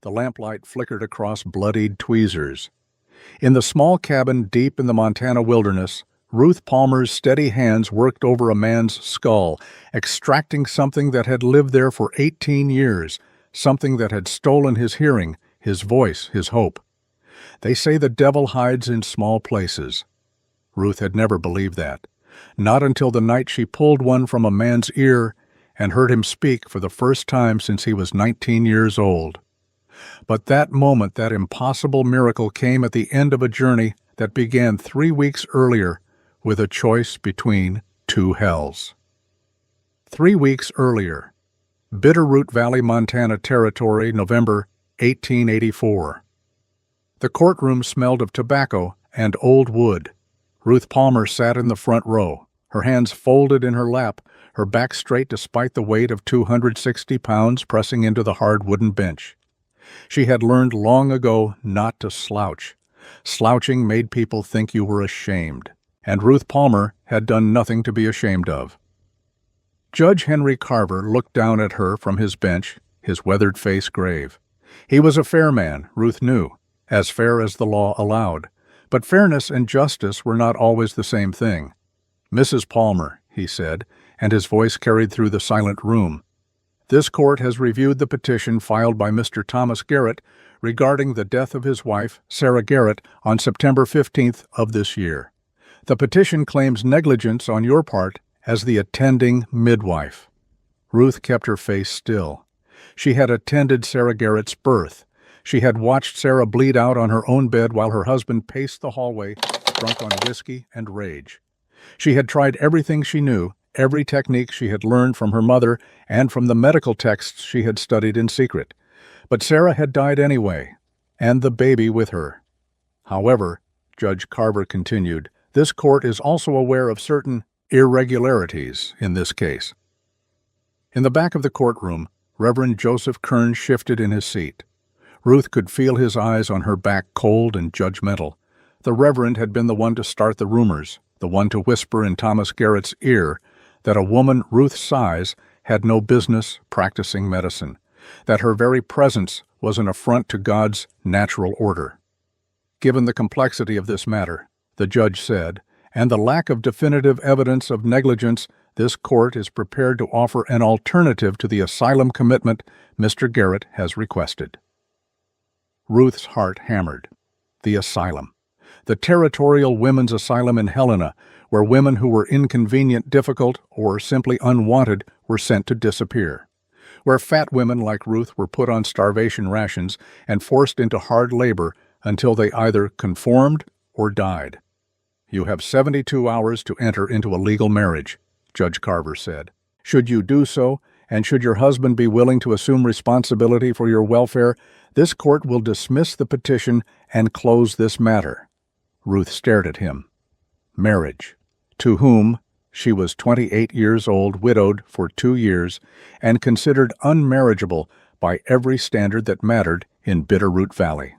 The lamplight flickered across bloodied tweezers. In the small cabin deep in the Montana wilderness, Ruth Palmer's steady hands worked over a man's skull, extracting something that had lived there for 18 years, something that had stolen his hearing, his voice, his hope. They say the devil hides in small places. Ruth had never believed that, not until the night she pulled one from a man's ear and heard him speak for the first time since he was 19 years old. But that moment, that impossible miracle, came at the end of a journey that began 3 weeks earlier with a choice between two hells. 3 weeks earlier, Bitterroot Valley, Montana Territory, November 1884. The courtroom smelled of tobacco and old wood. Ruth Palmer sat in the front row, her hands folded in her lap, her back straight despite the weight of 260 pounds pressing into the hard wooden bench. She had learned long ago not to slouch. Slouching made people think you were ashamed, and Ruth Palmer had done nothing to be ashamed of. Judge Henry Carver looked down at her from his bench, his weathered face grave. He was a fair man, Ruth knew, as fair as the law allowed, but fairness and justice were not always the same thing. "Mrs. Palmer," he said, and his voice carried through the silent room, "this court has reviewed the petition filed by Mr. Thomas Garrett regarding the death of his wife, Sarah Garrett, on September 15th of this year. The petition claims negligence on your part as the attending midwife." Ruth kept her face still. She had attended Sarah Garrett's birth. She had watched Sarah bleed out on her own bed while her husband paced the hallway, drunk on whiskey and rage. She had tried everything she knew, every technique she had learned from her mother and from the medical texts she had studied in secret. But Sarah had died anyway, and the baby with her. However, Judge Carver continued, this court is also aware of certain irregularities in this case. In the back of the courtroom, Reverend Joseph Kern shifted in his seat. Ruth could feel his eyes on her back, cold and judgmental. The Reverend had been the one to start the rumors, the one to whisper in Thomas Garrett's ear that a woman Ruth's size had no business practicing medicine, that her very presence was an affront to God's natural order. Given the complexity of this matter, the judge said, and the lack of definitive evidence of negligence, this court is prepared to offer an alternative to the asylum commitment Mr. Garrett has requested. Ruth's heart hammered. The asylum. The Territorial Women's Asylum in Helena, where women who were inconvenient, difficult, or simply unwanted were sent to disappear. Where fat women like Ruth were put on starvation rations and forced into hard labor until they either conformed or died. "You have 72 hours to enter into a legal marriage," Judge Carver said. "Should you do so, and should your husband be willing to assume responsibility for your welfare, this court will dismiss the petition and close this matter." Ruth stared at him. Marriage. To whom? She was 28 years old, widowed for 2 years, and considered unmarriageable by every standard that mattered in Bitterroot Valley.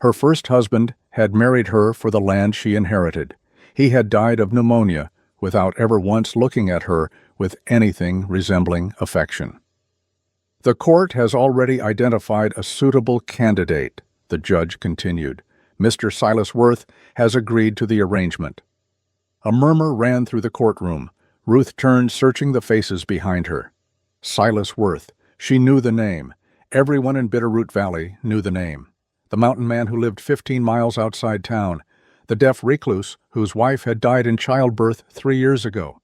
Her first husband had married her for the land she inherited. He had died of pneumonia without ever once looking at her with anything resembling affection. "The court has already identified a suitable candidate," the judge continued. "Mr. Silas Worth has agreed to the arrangement." A murmur ran through the courtroom. Ruth turned, searching the faces behind her. Silas Worth. She knew the name. Everyone in Bitterroot Valley knew the name. The mountain man who lived 15 miles outside town. The deaf recluse whose wife had died in childbirth 3 years ago.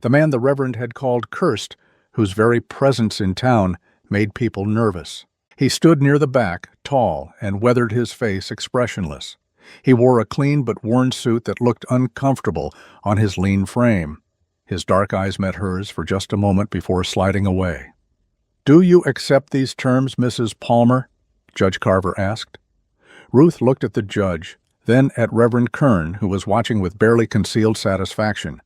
The man the Reverend had called cursed, whose very presence in town made people nervous. He stood near the back, tall, and weathered, his face expressionless. He wore a clean but worn suit that looked uncomfortable on his lean frame. His dark eyes met hers for just a moment before sliding away. "Do you accept these terms, Mrs. Palmer?" Judge Carver asked. Ruth looked at the judge, then at Reverend Kern, who was watching with barely concealed satisfaction,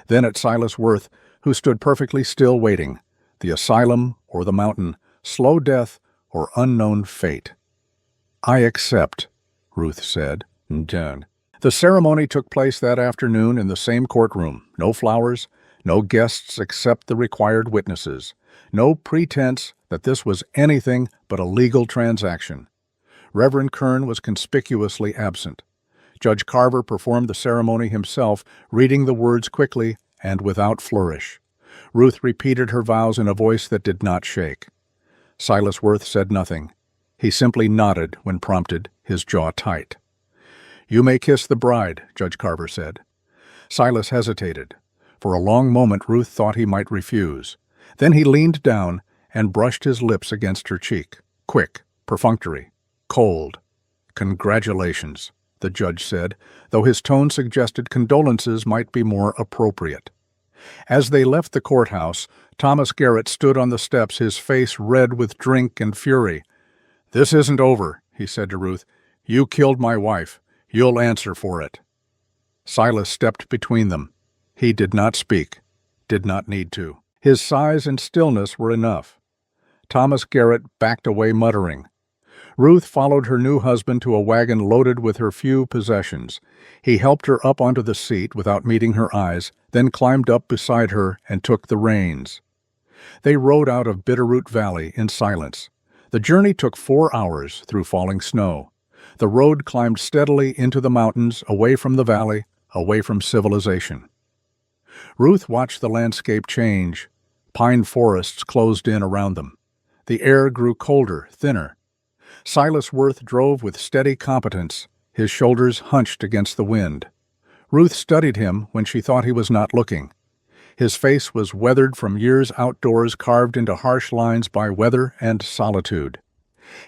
then at Silas Worth, who stood perfectly still waiting. The asylum or the mountain, slow death or unknown fate. "I accept," Ruth said. Done. The ceremony took place that afternoon in the same courtroom. No flowers, no guests except the required witnesses, no pretense that this was anything but a legal transaction. Reverend Kern was conspicuously absent. Judge Carver performed the ceremony himself, reading the words quickly and without flourish. Ruth repeated her vows in a voice that did not shake. Silas Worth said nothing. He simply nodded when prompted, his jaw tight. "You may kiss the bride," Judge Carver said. Silas hesitated. For a long moment Ruth thought he might refuse. Then he leaned down and brushed his lips against her cheek. Quick, perfunctory, cold. "Congratulations," the judge said, though his tone suggested condolences might be more appropriate. As they left the courthouse, Thomas Garrett stood on the steps, his face red with drink and fury. "This isn't over," he said to Ruth. "You killed my wife. You'll answer for it." Silas stepped between them. He did not speak, did not need to. His size and stillness were enough. Thomas Garrett backed away muttering. Ruth followed her new husband to a wagon loaded with her few possessions. He helped her up onto the seat without meeting her eyes, then climbed up beside her and took the reins. They rode out of Bitterroot Valley in silence. The journey took 4 hours through falling snow. The road climbed steadily into the mountains, away from the valley, away from civilization. Ruth watched the landscape change. Pine forests closed in around them. The air grew colder, thinner. Silas Worth drove with steady competence, his shoulders hunched against the wind. Ruth studied him when she thought he was not looking. His face was weathered from years outdoors, carved into harsh lines by weather and solitude.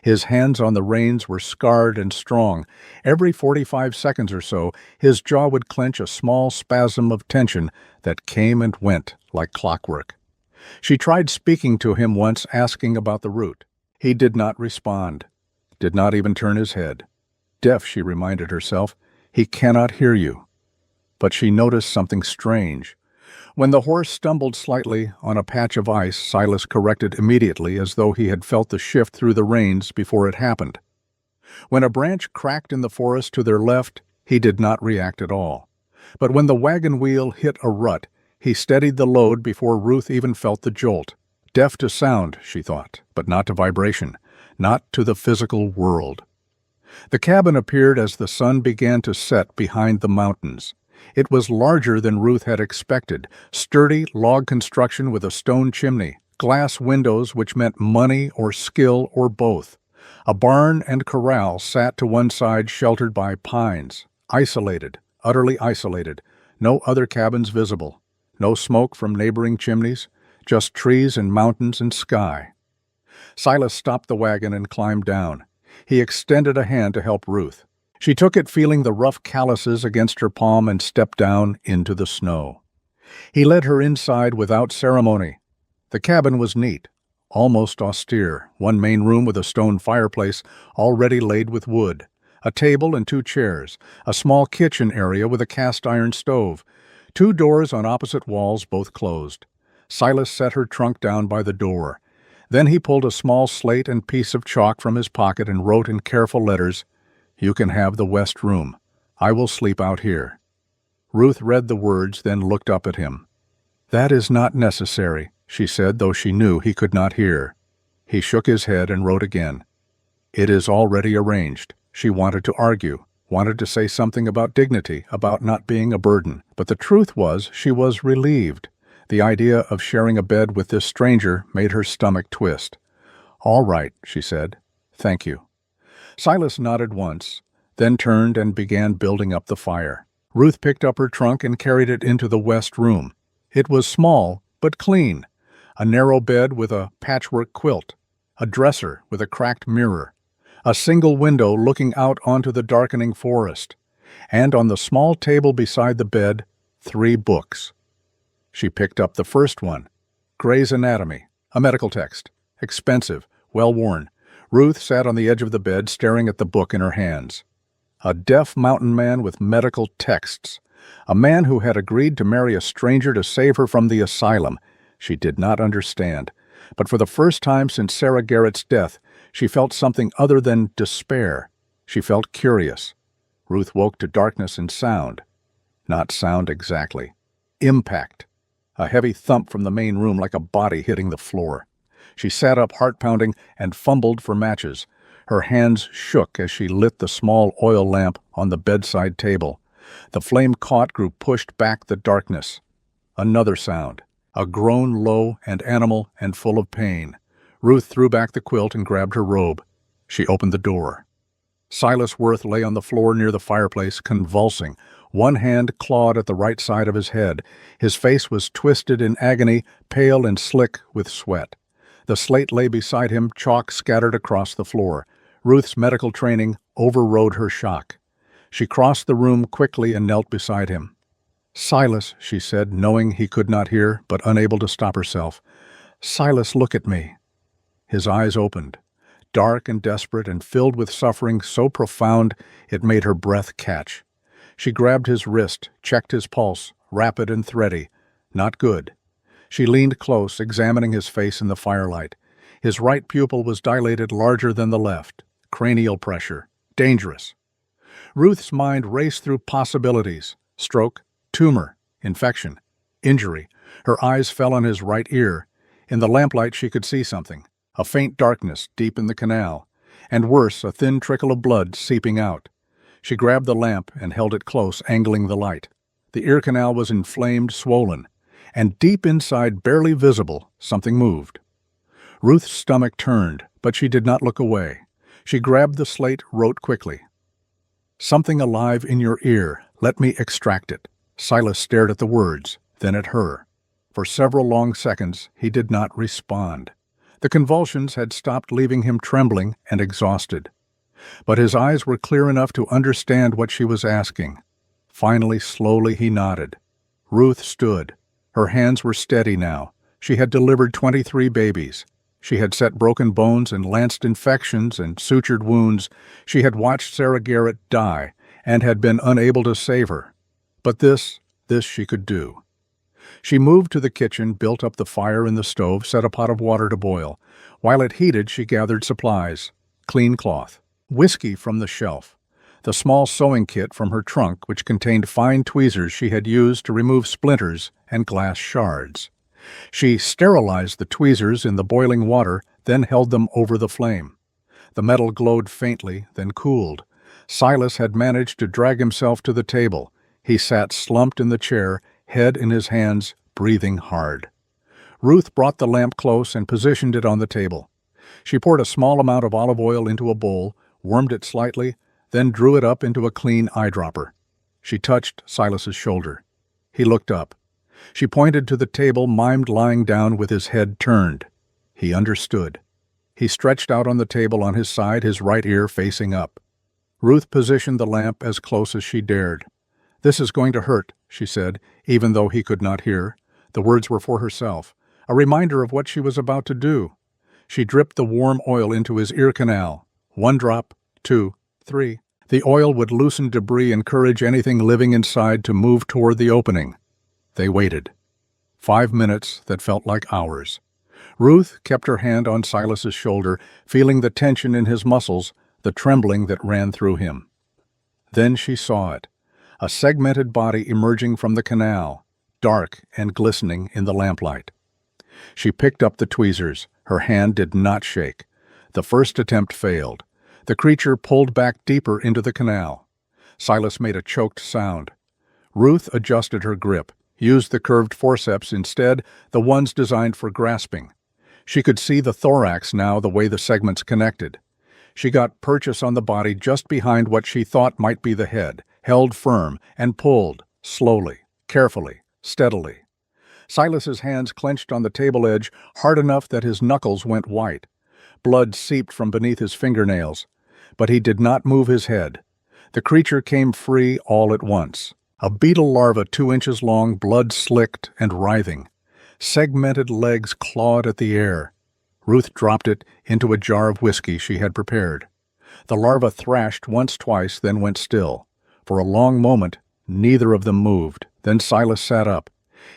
His hands on the reins were scarred and strong. Every 45 seconds or so, his jaw would clench a small spasm of tension that came and went like clockwork. She tried speaking to him once, asking about the route. He did not respond, did not even turn his head. Deaf, she reminded herself, he cannot hear you. But she noticed something strange. When the horse stumbled slightly on a patch of ice, Silas corrected immediately, as though he had felt the shift through the reins before it happened. When a branch cracked in the forest to their left, he did not react at all. But when the wagon wheel hit a rut, he steadied the load before Ruth even felt the jolt. Deaf to sound, she thought, but not to vibration, not to the physical world. The cabin appeared as the sun began to set behind the mountains. It was larger than Ruth had expected, sturdy log construction with a stone chimney, glass windows which meant money or skill or both. A barn and corral sat to one side, sheltered by pines, isolated, utterly isolated, no other cabins visible, no smoke from neighboring chimneys, just trees and mountains and sky. Silas stopped the wagon and climbed down. He extended a hand to help Ruth. She took it, feeling the rough calluses against her palm, and stepped down into the snow. He led her inside without ceremony. The cabin was neat, almost austere, one main room with a stone fireplace already laid with wood, a table and 2 chairs, a small kitchen area with a cast-iron stove, 2 doors on opposite walls, both closed. Silas set her trunk down by the door. Then he pulled a small slate and piece of chalk from his pocket and wrote in careful letters, "You can have the west room. I will sleep out here." Ruth read the words, then looked up at him. "That is not necessary," she said, though she knew he could not hear. He shook his head and wrote again. "It is already arranged." She wanted to argue, wanted to say something about dignity, about not being a burden, but the truth was she was relieved. The idea of sharing a bed with this stranger made her stomach twist. "All right," she said. "Thank you." Silas nodded once, then turned and began building up the fire. Ruth picked up her trunk and carried it into the west room. It was small, but clean. A narrow bed with a patchwork quilt, a dresser with a cracked mirror, a single window looking out onto the darkening forest, and on the small table beside the bed, 3 books. She picked up the first one, Gray's Anatomy, a medical text, expensive, well-worn. Ruth sat on the edge of the bed, staring at the book in her hands. A deaf mountain man with medical texts. A man who had agreed to marry a stranger to save her from the asylum. She did not understand. But for the first time since Sarah Garrett's death, she felt something other than despair. She felt curious. Ruth woke to darkness and sound. Not sound exactly. Impact. A heavy thump from the main room, like a body hitting the floor. She sat up, heart-pounding, and fumbled for matches. Her hands shook as she lit the small oil lamp on the bedside table. The flame caught, grew pushed back the darkness. Another sound, a groan low and animal and full of pain. Ruth threw back the quilt and grabbed her robe. She opened the door. Silas Worth lay on the floor near the fireplace, convulsing. One hand clawed at the right side of his head. His face was twisted in agony, pale and slick with sweat. The slate lay beside him, chalk scattered across the floor. Ruth's medical training overrode her shock. She crossed the room quickly and knelt beside him. "Silas," she said, knowing he could not hear, but unable to stop herself. "Silas, look at me." His eyes opened, dark and desperate and filled with suffering so profound it made her breath catch. She grabbed his wrist, checked his pulse, rapid and thready. Not good. She leaned close, examining his face in the firelight. His right pupil was dilated larger than the left. Cranial pressure. Dangerous. Ruth's mind raced through possibilities. Stroke, tumor, infection, injury. Her eyes fell on his right ear. In the lamplight she could see something. A faint darkness deep in the canal, and worse, a thin trickle of blood seeping out. She grabbed the lamp and held it close, angling the light. The ear canal was inflamed, swollen, and deep inside, barely visible, something moved. Ruth's stomach turned, but she did not look away. She grabbed the slate, wrote quickly. "Something alive in your ear. Let me extract it." Silas stared at the words, then at her. For several long seconds, he did not respond. The convulsions had stopped, leaving him trembling and exhausted. But his eyes were clear enough to understand what she was asking. Finally, slowly, he nodded. Ruth stood. Her hands were steady now. She had delivered 23 babies. She had set broken bones and lanced infections and sutured wounds. She had watched Sarah Garrett die and had been unable to save her. But this she could do. She moved to the kitchen, built up the fire in the stove, set a pot of water to boil. While it heated, she gathered supplies. Clean cloth. Whiskey from the shelf. The small sewing kit from her trunk, which contained fine tweezers she had used to remove splinters and glass shards. She sterilized the tweezers in the boiling water, then held them over the flame. The metal glowed faintly, then cooled. Silas had managed to drag himself to the table. He sat slumped in the chair, head in his hands, breathing hard. Ruth brought the lamp close and positioned it on the table. She poured a small amount of olive oil into a bowl, warmed it slightly, then drew it up into a clean eyedropper. She touched Silas's shoulder. He looked up. She pointed to the table, mimed lying down with his head turned. He understood. He stretched out on the table on his side, his right ear facing up. Ruth positioned the lamp as close as she dared. "This is going to hurt," she said, even though he could not hear. The words were for herself, a reminder of what she was about to do. She dripped the warm oil into his ear canal. 1 drop, 2, 3. The oil would loosen debris, encourage anything living inside to move toward the opening. They waited. 5 minutes that felt like hours. Ruth kept her hand on Silas's shoulder, feeling the tension in his muscles, the trembling that ran through him. Then she saw it. A segmented body emerging from the canal, dark and glistening in the lamplight. She picked up the tweezers. Her hand did not shake. The first attempt failed. The creature pulled back deeper into the canal. Silas made a choked sound. Ruth adjusted her grip, used the curved forceps instead, the ones designed for grasping. She could see the thorax now, the way the segments connected. She got purchase on the body just behind what she thought might be the head, held firm, and pulled, slowly, carefully, steadily. Silas's hands clenched on the table edge, hard enough that his knuckles went white. Blood seeped from beneath his fingernails. But he did not move his head. The creature came free all at once. A beetle larva 2 inches long, blood slicked and writhing. Segmented legs clawed at the air. Ruth dropped it into a jar of whiskey she had prepared. The larva thrashed once, twice, then went still. For a long moment, neither of them moved. Then Silas sat up.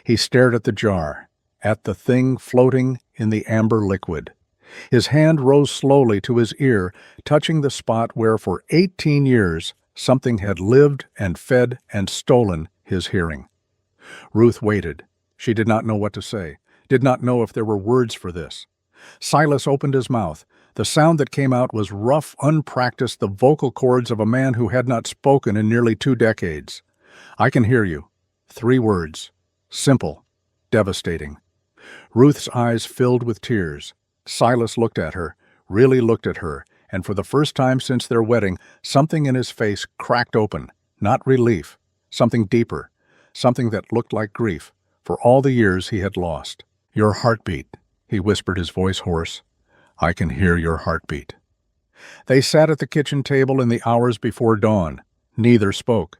He stared at the jar, at the thing floating in the amber liquid. His hand rose slowly to his ear, touching the spot where for 18 years something had lived and fed and stolen his hearing. Ruth waited. She did not know what to say, did not know if there were words for this. Silas opened his mouth. The sound that came out was rough, unpracticed, the vocal cords of a man who had not spoken in nearly 2 decades. "I can hear you." 3 words. Simple. Devastating. Ruth's eyes filled with tears. Silas looked at her, really looked at her, and for the first time since their wedding, something in his face cracked open. Not relief. Something deeper. Something that looked like grief, for all the years he had lost. "Your heartbeat," he whispered, his voice hoarse. "I can hear your heartbeat." They sat at the kitchen table in the hours before dawn. Neither spoke.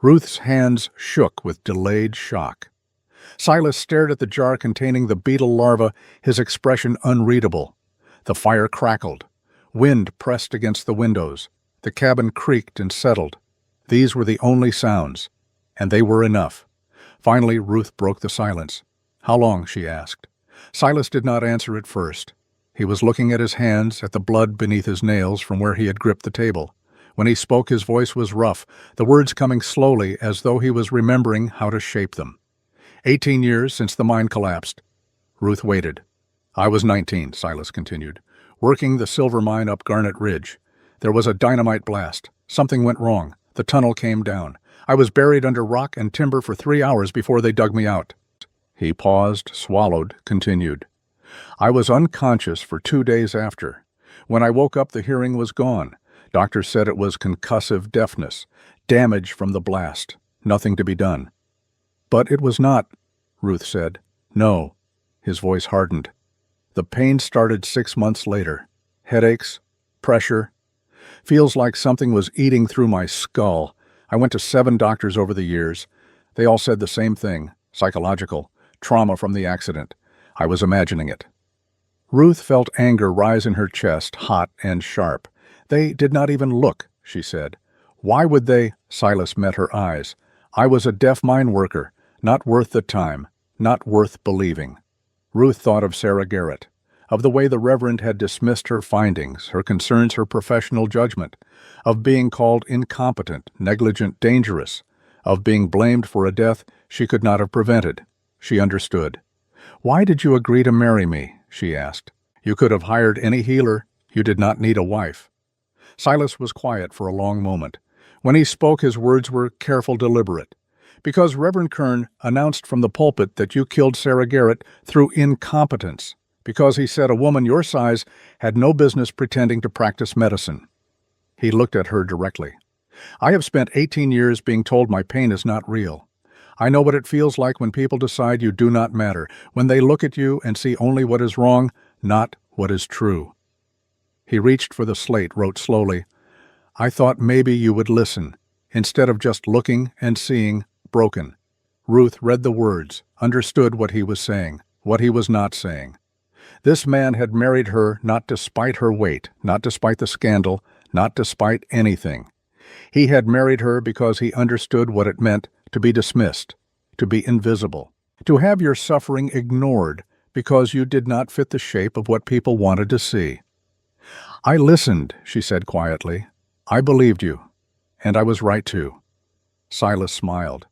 Ruth's hands shook with delayed shock. Silas stared at the jar containing the beetle larva, his expression unreadable. The fire crackled. Wind pressed against the windows. The cabin creaked and settled. These were the only sounds, and they were enough. Finally, Ruth broke the silence. "How long?" she asked. Silas did not answer at first. He was looking at his hands, at the blood beneath his nails from where he had gripped the table. When he spoke, his voice was rough, the words coming slowly as though he was remembering how to shape them. 18 years since the mine collapsed. Ruth waited. "I was 19, Silas continued, working the silver mine up Garnet Ridge. There was a dynamite blast. Something went wrong. The tunnel came down. I was buried under rock and timber for 3 hours before they dug me out." He paused, swallowed, continued. "I was unconscious for 2 days after. When I woke up, the hearing was gone. Doctors said it was concussive deafness, damage from the blast. Nothing to be done." "But it was not," Ruth said. "No." His voice hardened. "The pain started 6 months later. Headaches, pressure. Feels like something was eating through my skull. I went to 7 doctors over the years. They all said the same thing. Psychological. Trauma from the accident. I was imagining it." Ruth felt anger rise in her chest, hot and sharp. "They did not even look," she said. "Why would they?" Silas met her eyes. "I was a deaf mine worker. Not worth the time. Not worth believing." Ruth thought of Sarah Garrett, of the way the Reverend had dismissed her findings, her concerns, her professional judgment, of being called incompetent, negligent, dangerous, of being blamed for a death she could not have prevented. She understood. "Why did you agree to marry me?" she asked. "You could have hired any healer. You did not need a wife." Silas was quiet for a long moment. When he spoke, his words were careful, deliberate. "Because Reverend Kern announced from the pulpit that you killed Sarah Garrett through incompetence. Because he said a woman your size had no business pretending to practice medicine." He looked at her directly. "I have spent 18 years being told my pain is not real. I know what it feels like when people decide you do not matter, when they look at you and see only what is wrong, not what is true." He reached for the slate, wrote slowly, "I thought maybe you would listen, instead of just looking and seeing, broken." Ruth read the words, understood what he was saying, what he was not saying. This man had married her not despite her weight, not despite the scandal, not despite anything. He had married her because he understood what it meant to be dismissed, to be invisible, to have your suffering ignored because you did not fit the shape of what people wanted to see. "I listened," she said quietly. "I believed you, and I was right to." Silas smiled.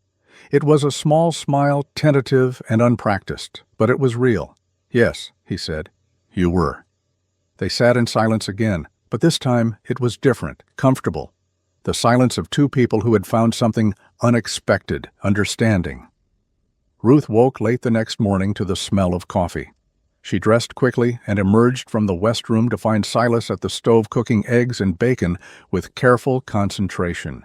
It was a small smile, tentative and unpracticed, but it was real. "Yes," he said, "you were." They sat in silence again, but this time it was different, comfortable. The silence of 2 people who had found something unexpected, understanding. Ruth woke late the next morning to the smell of coffee. She dressed quickly and emerged from the west room to find Silas at the stove cooking eggs and bacon with careful concentration.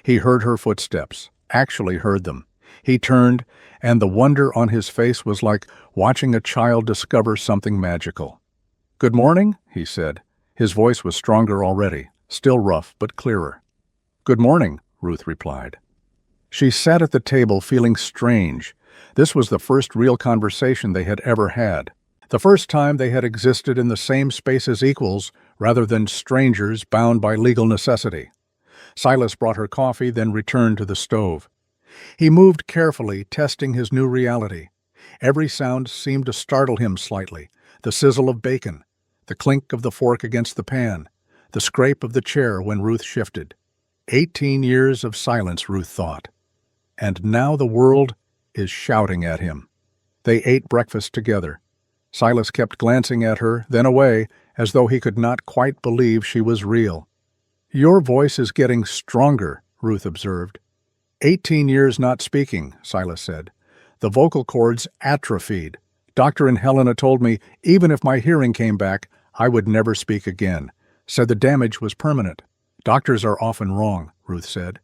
He heard her footsteps, actually heard them. He turned, and the wonder on his face was like watching a child discover something magical. "Good morning," he said. His voice was stronger already, still rough but clearer. "Good morning," Ruth replied. She sat at the table feeling strange. This was the first real conversation they had ever had. The first time they had existed in the same space as equals rather than strangers bound by legal necessity. Silas brought her coffee, then returned to the stove. He moved carefully, testing his new reality. Every sound seemed to startle him slightly. The sizzle of bacon, the clink of the fork against the pan, the scrape of the chair when Ruth shifted. 18 years of silence, Ruth thought. And now the world is shouting at him. They ate breakfast together. Silas kept glancing at her, then away, as though he could not quite believe she was real. "Your voice is getting stronger," Ruth observed. 18 years not speaking," Silas said. "The vocal cords atrophied. Dr. and Helena told me even if my hearing came back, I would never speak again. Said the damage was permanent." "Doctors are often wrong," Ruth said.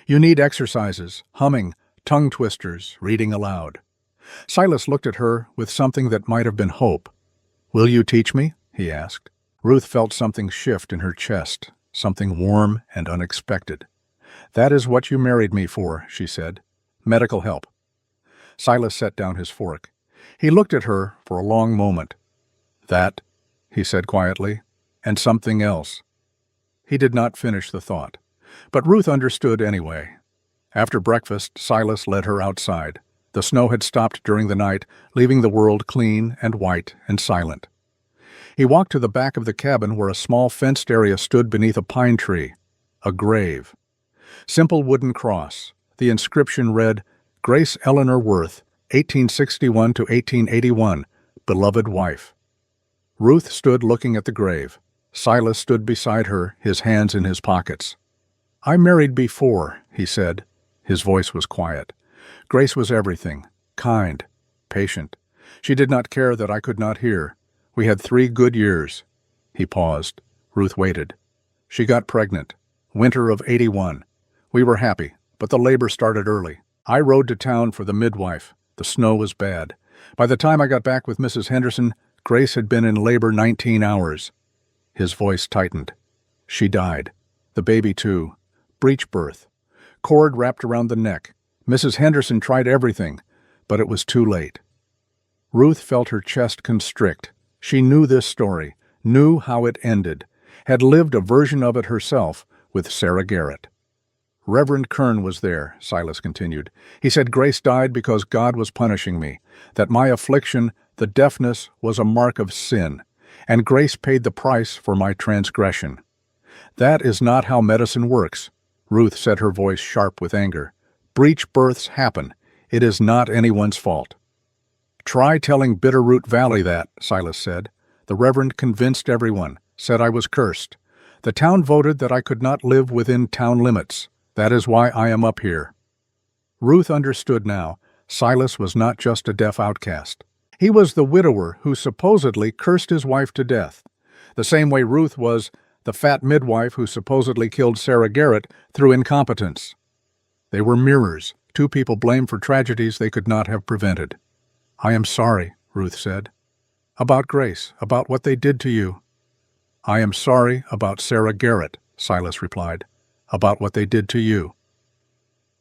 "You need exercises, humming, tongue twisters, reading aloud." Silas looked at her with something that might have been hope. "Will you teach me?" he asked. Ruth felt something shift in her chest, something warm and unexpected. "That is what you married me for," she said. "Medical help." Silas set down his fork. He looked at her for a long moment. "That," he said quietly, "and something else." He did not finish the thought, but Ruth understood anyway. After breakfast, Silas led her outside. The snow had stopped during the night, leaving the world clean and white and silent. He walked to the back of the cabin where a small fenced area stood beneath a pine tree. A grave. Simple wooden cross. The inscription read, "Grace Eleanor Worth, 1861 to 1881, beloved wife." Ruth stood looking at the grave. Silas stood beside her, his hands in his pockets. "I married before," he said. His voice was quiet. "Grace was everything. Kind. Patient. She did not care that I could not hear. We had 3 good years." He paused. Ruth waited. "She got pregnant. Winter of 81. We were happy, but the labor started early. I rode to town for the midwife. The snow was bad. By the time I got back with Mrs. Henderson, Grace had been in labor 19 hours. His voice tightened. "She died. The baby, too. Breech birth. Cord wrapped around the neck. Mrs. Henderson tried everything, but it was too late." Ruth felt her chest constrict. She knew this story, knew how it ended, had lived a version of it herself with Sarah Garrett. "Reverend Kern was there," Silas continued. "He said Grace died because God was punishing me, that my affliction, the deafness, was a mark of sin, and Grace paid the price for my transgression." "That is not how medicine works," Ruth said, her voice sharp with anger. "Breech births happen. It is not anyone's fault." "Try telling Bitterroot Valley that," Silas said. "The Reverend convinced everyone, said I was cursed. The town voted that I could not live within town limits. That is why I am up here." Ruth understood now. Silas was not just a deaf outcast. He was the widower who supposedly cursed his wife to death, the same way Ruth was the fat midwife who supposedly killed Sarah Garrett through incompetence. They were mirrors, 2 people blamed for tragedies they could not have prevented. "I am sorry," Ruth said. "About Grace, about what they did to you." "I am sorry about Sarah Garrett," Silas replied. "About what they did to you."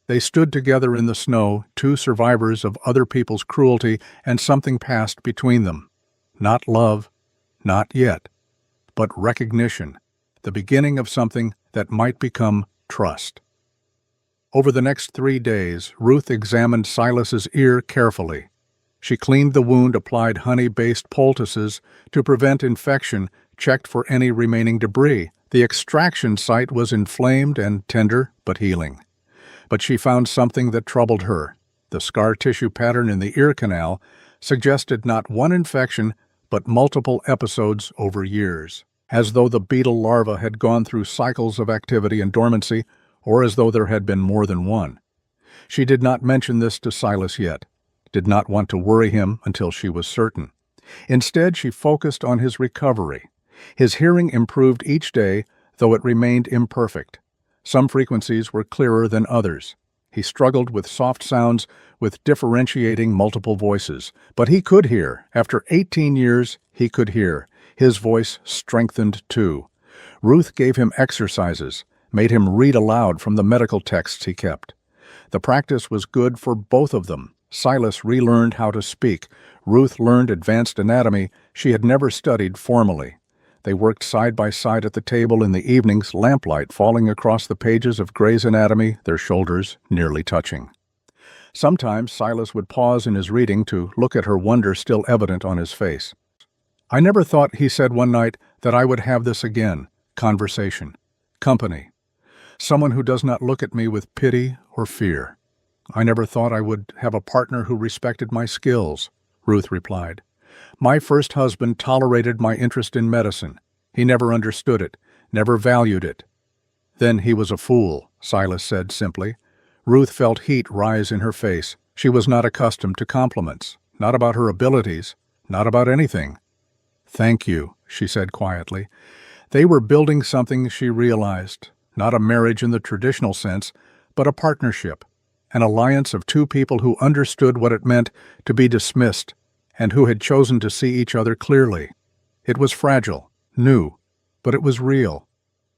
They stood together in the snow, 2 survivors of other people's cruelty, and something passed between them. Not love, not yet, but recognition, the beginning of something that might become trust. Over the next 3 days, Ruth examined Silas's ear carefully. She cleaned the wound, applied honey-based poultices to prevent infection, checked for any remaining debris. The extraction site was inflamed and tender, but healing. But she found something that troubled her. The scar tissue pattern in the ear canal suggested not one infection, but multiple episodes over years, as though the beetle larva had gone through cycles of activity and dormancy, or as though there had been more than one. She did not mention this to Silas yet, did not want to worry him until she was certain. Instead, she focused on his recovery. His hearing improved each day, though it remained imperfect. Some frequencies were clearer than others. He struggled with soft sounds, with differentiating multiple voices. But he could hear. After 18 years, he could hear. His voice strengthened too. Ruth gave him exercises, made him read aloud from the medical texts he kept. The practice was good for both of them. Silas relearned how to speak. Ruth learned advanced anatomy she had never studied formally. They worked side by side at the table in the evenings, lamplight falling across the pages of Gray's Anatomy, their shoulders nearly touching. Sometimes Silas would pause in his reading to look at her wonder still evident on his face. "I never thought," he said one night, "that I would have this again. Conversation. Company. Someone who does not look at me with pity or fear. I never thought I would have a partner who respected my skills," Ruth replied. My first husband tolerated my interest in medicine. He never understood it, never valued it. Then he was a fool, Silas said simply. Ruth felt heat rise in her face. She was not accustomed to compliments, not about her abilities, not about anything. Thank you, she said quietly. They were building something, she realized, not a marriage in the traditional sense, but a partnership, an alliance of two people who understood what it meant to be dismissed and who had chosen to see each other clearly. It was fragile, new, but it was real.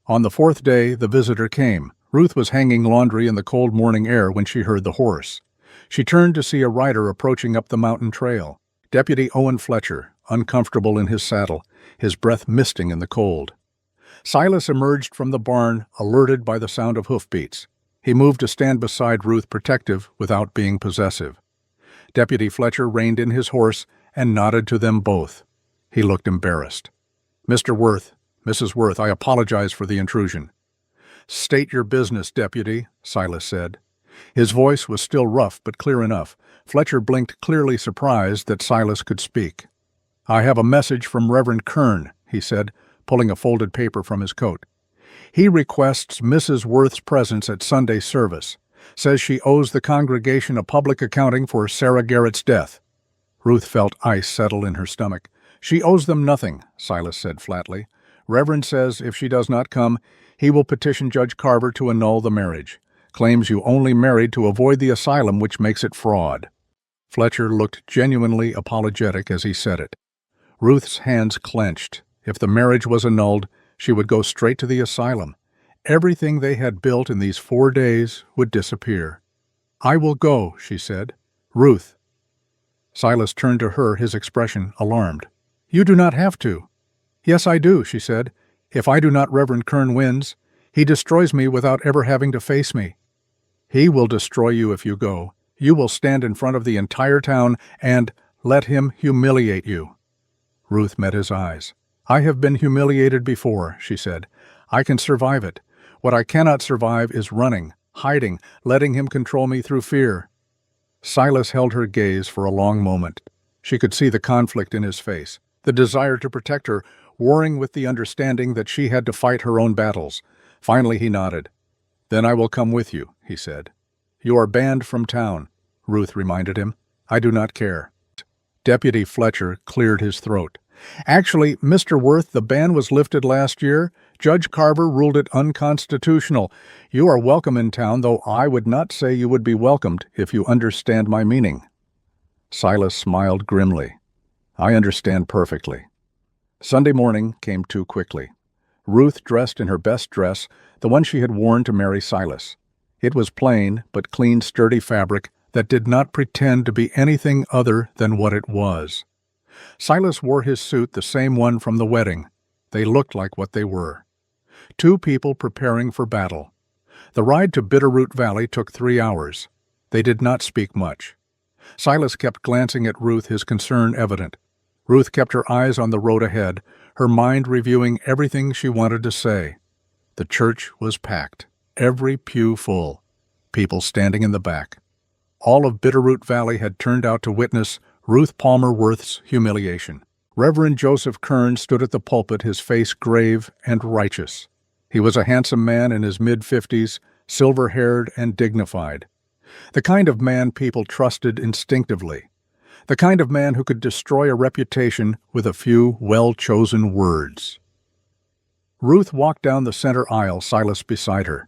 On the fourth day, the visitor came. Ruth was hanging laundry in the cold morning air when she heard the horse. She turned to see a rider approaching up the mountain trail. Deputy Owen Fletcher, uncomfortable in his saddle, his breath misting in the cold. Silas emerged from the barn, alerted by the sound of hoofbeats. He moved to stand beside Ruth, protective without being possessive. Deputy Fletcher reined in his horse and nodded to them both. He looked embarrassed. Mr. Worth, Mrs. Worth, I apologize for the intrusion. State your business, Deputy, Silas said. His voice was still rough but clear enough. Fletcher blinked, clearly surprised that Silas could speak. I have a message from Reverend Kern, he said, pulling a folded paper from his coat. He requests Mrs. Worth's presence at Sunday service. Says she owes the congregation a public accounting for Sarah Garrett's death. Ruth felt ice settle in her stomach. She owes them nothing, Silas said flatly. Reverend says if she does not come, he will petition Judge Carver to annul the marriage. Claims you only married to avoid the asylum, which makes it fraud. Fletcher looked genuinely apologetic as he said it. Ruth's hands clenched. If the marriage was annulled, she would go straight to the asylum. Everything they had built in these 4 days would disappear. I will go, she said. Ruth. Silas turned to her, his expression alarmed. You do not have to. Yes, I do, she said. If I do not, Reverend Kern wins. He destroys me without ever having to face me. He will destroy you if you go. You will stand in front of the entire town and let him humiliate you. Ruth met his eyes. I have been humiliated before, she said. I can survive it. What I cannot survive is running, hiding, letting him control me through fear. Silas held her gaze for a long moment. She could see the conflict in his face, the desire to protect her, warring with the understanding that she had to fight her own battles. Finally he nodded. Then I will come with you, he said. You are banned from town, Ruth reminded him. I do not care. Deputy Fletcher cleared his throat. Actually, Mr. Worth, the ban was lifted last year. Judge Carver ruled it unconstitutional. You are welcome in town, though I would not say you would be welcomed if you understand my meaning. Silas smiled grimly. I understand perfectly. Sunday morning came too quickly. Ruth dressed in her best dress, the one she had worn to marry Silas. It was plain but clean, sturdy fabric that did not pretend to be anything other than what it was. Silas wore his suit, the same one from the wedding. They looked like what they were. Two people preparing for battle. The ride to Bitterroot Valley took 3 hours. They did not speak much. Silas kept glancing at Ruth, his concern evident. Ruth kept her eyes on the road ahead, her mind reviewing everything she wanted to say. The church was packed, every pew full, people standing in the back. All of Bitterroot Valley had turned out to witness Ruth Palmer Worth's humiliation. Reverend Joseph Kern stood at the pulpit, his face grave and righteous. He was a handsome man in his mid-50s, silver-haired and dignified. The kind of man people trusted instinctively. The kind of man who could destroy a reputation with a few well-chosen words. Ruth walked down the center aisle, Silas beside her.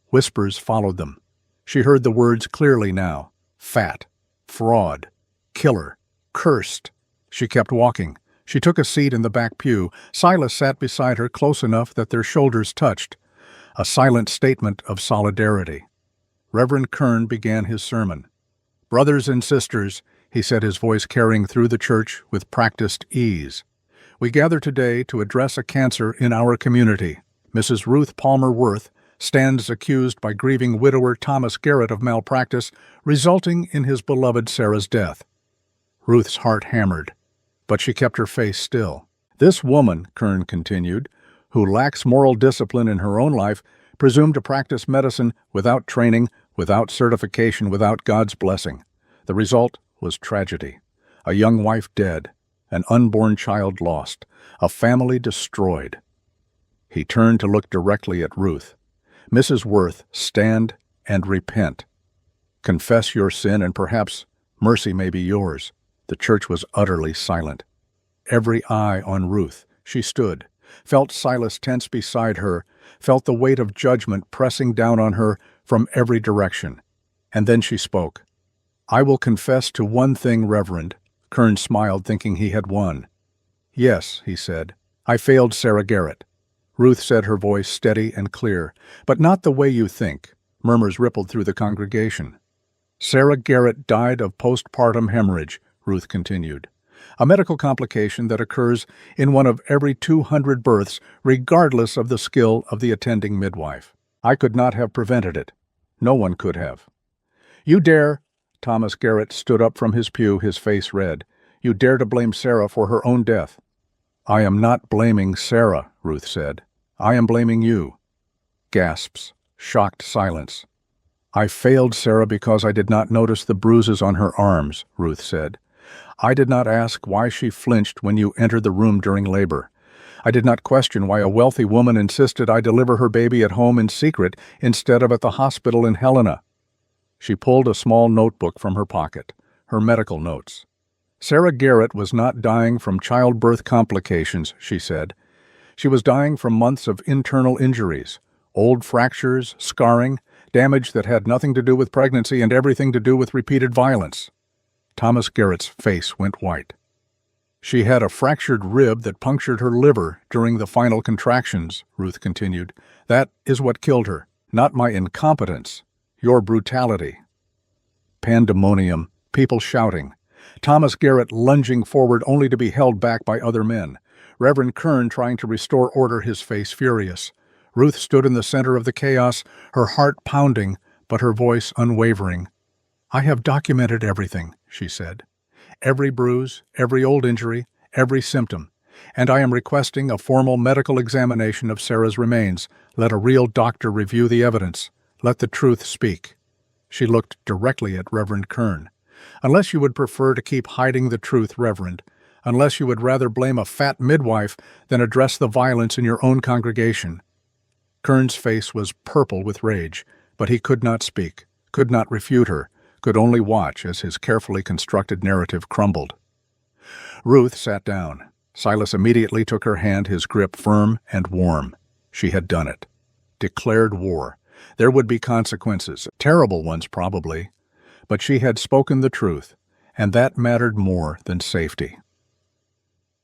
Whispers followed them. She heard the words clearly now. Fat, fraud, killer, cursed. She kept walking. She took a seat in the back pew. Silas sat beside her, close enough that their shoulders touched. A silent statement of solidarity. Reverend Kern began his sermon. Brothers and sisters, he said, his voice carrying through the church with practiced ease. We gather today to address a cancer in our community. Mrs. Ruth Palmer Worth stands accused by grieving widower Thomas Garrett of malpractice, resulting in his beloved Sarah's death. Ruth's heart hammered, but she kept her face still. This woman, Kern continued, who lacks moral discipline in her own life, presumed to practice medicine without training, without certification, without God's blessing. The result was tragedy. A young wife dead, an unborn child lost, a family destroyed. He turned to look directly at Ruth. "Mrs. Worth, stand and repent. Confess your sin and perhaps mercy may be yours." The church was utterly silent. Every eye on Ruth. She stood, felt Silas tense beside her, felt the weight of judgment pressing down on her from every direction. And then she spoke. "I will confess to one thing, Reverend." Kern smiled, thinking he had won. "Yes," he said, "I failed Sarah Garrett." Ruth said, her voice steady and clear. "But not the way you think." Murmurs rippled through the congregation. "Sarah Garrett died of postpartum hemorrhage," Ruth continued. "A medical complication that occurs in one of every 200 births, regardless of the skill of the attending midwife. I could not have prevented it. No one could have." "You dare—" Thomas Garrett stood up from his pew, his face red. "You dare to blame Sarah for her own death." "I am not blaming Sarah," Ruth said. "I am blaming you." Gasps, shocked silence. "I failed Sarah because I did not notice the bruises on her arms," Ruth said. "I did not ask why she flinched when you entered the room during labor. I did not question why a wealthy woman insisted I deliver her baby at home in secret instead of at the hospital in Helena." She pulled a small notebook from her pocket, her medical notes. "Sarah Garrett was not dying from childbirth complications," she said. "She was dying from months of internal injuries, old fractures, scarring, damage that had nothing to do with pregnancy and everything to do with repeated violence." Thomas Garrett's face went white. "She had a fractured rib that punctured her liver during the final contractions," Ruth continued. "That is what killed her, not my incompetence, your brutality." Pandemonium, people shouting. Thomas Garrett lunging forward only to be held back by other men. Reverend Kern trying to restore order, his face furious. Ruth stood in the center of the chaos, her heart pounding, but her voice unwavering. "I have documented everything," she said. "Every bruise, every old injury, every symptom. And I am requesting a formal medical examination of Sarah's remains. Let a real doctor review the evidence. Let the truth speak." She looked directly at Reverend Kern. "Unless you would prefer to keep hiding the truth, Reverend, unless you would rather blame a fat midwife than address the violence in your own congregation." Kern's face was purple with rage, but he could not speak, could not refute her, could only watch as his carefully constructed narrative crumbled. Ruth sat down. Silas immediately took her hand, his grip firm and warm. She had done it. Declared war. There would be consequences, terrible ones probably. But she had spoken the truth, and that mattered more than safety.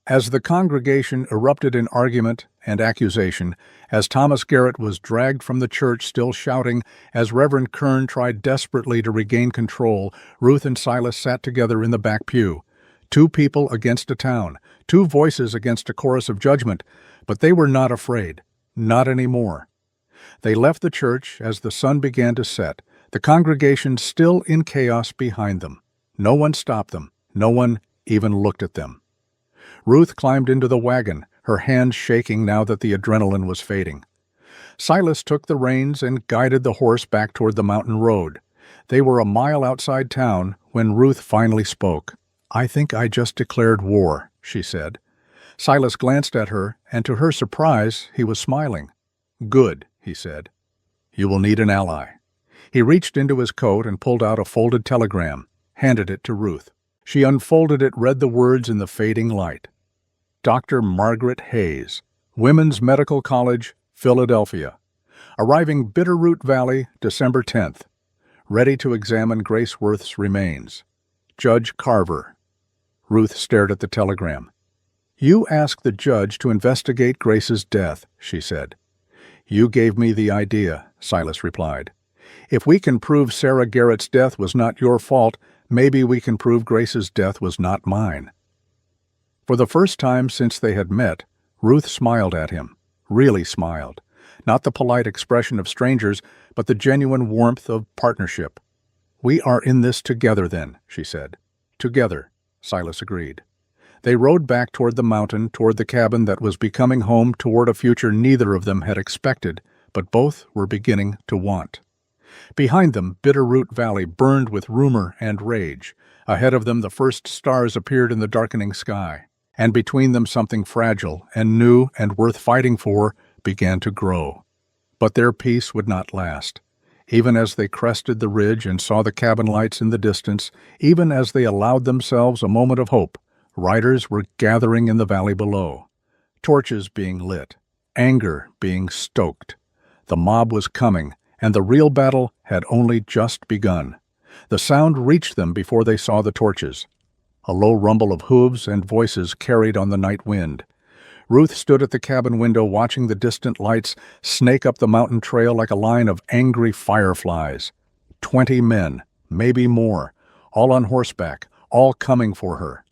As the congregation erupted in argument and accusation, as Thomas Garrett was dragged from the church still shouting, as Reverend Kern tried desperately to regain control, Ruth and Silas sat together in the back pew. Two people against a town, two voices against a chorus of judgment, but they were not afraid, not anymore. They left the church as the sun began to set, the congregation still in chaos behind them. No one stopped them, no one even looked at them. Ruth climbed into the wagon, her hands shaking now that the adrenaline was fading. Silas took the reins and guided the horse back toward the mountain road. They were a mile outside town when Ruth finally spoke. "I think I just declared war," she said. Silas glanced at her, and to her surprise, he was smiling. "Good," he said. "You will need an ally." He reached into his coat and pulled out a folded telegram, handed it to Ruth. She unfolded it, read the words in the fading light. Dr. Margaret Hayes, Women's Medical College, Philadelphia. Arriving Bitterroot Valley, December 10th. Ready to examine Grace Worth's remains. Judge Carver. Ruth stared at the telegram. "You asked the judge to investigate Grace's death," she said. "You gave me the idea," Silas replied. "If we can prove Sarah Garrett's death was not your fault, maybe we can prove Grace's death was not mine." For the first time since they had met, Ruth smiled at him, really smiled. Not the polite expression of strangers, but the genuine warmth of partnership. "We are in this together then," she said. "Together," Silas agreed. They rode back toward the mountain, toward the cabin that was becoming home, toward a future neither of them had expected, but both were beginning to want. Behind them, Bitterroot Valley burned with rumor and rage. Ahead of them, the first stars appeared in the darkening sky. and between them something fragile and new and worth fighting for began to grow. But their peace would not last. Even as they crested the ridge and saw the cabin lights in the distance, even as they allowed themselves a moment of hope, riders were gathering in the valley below. Torches being lit, anger being stoked. The mob was coming, and the real battle had only just begun. The sound reached them before they saw the torches. A low rumble of hooves and voices carried on the night wind. Ruth stood at the cabin window watching the distant lights snake up the mountain trail like a line of angry fireflies. 20 men, maybe more, all on horseback, all coming for her.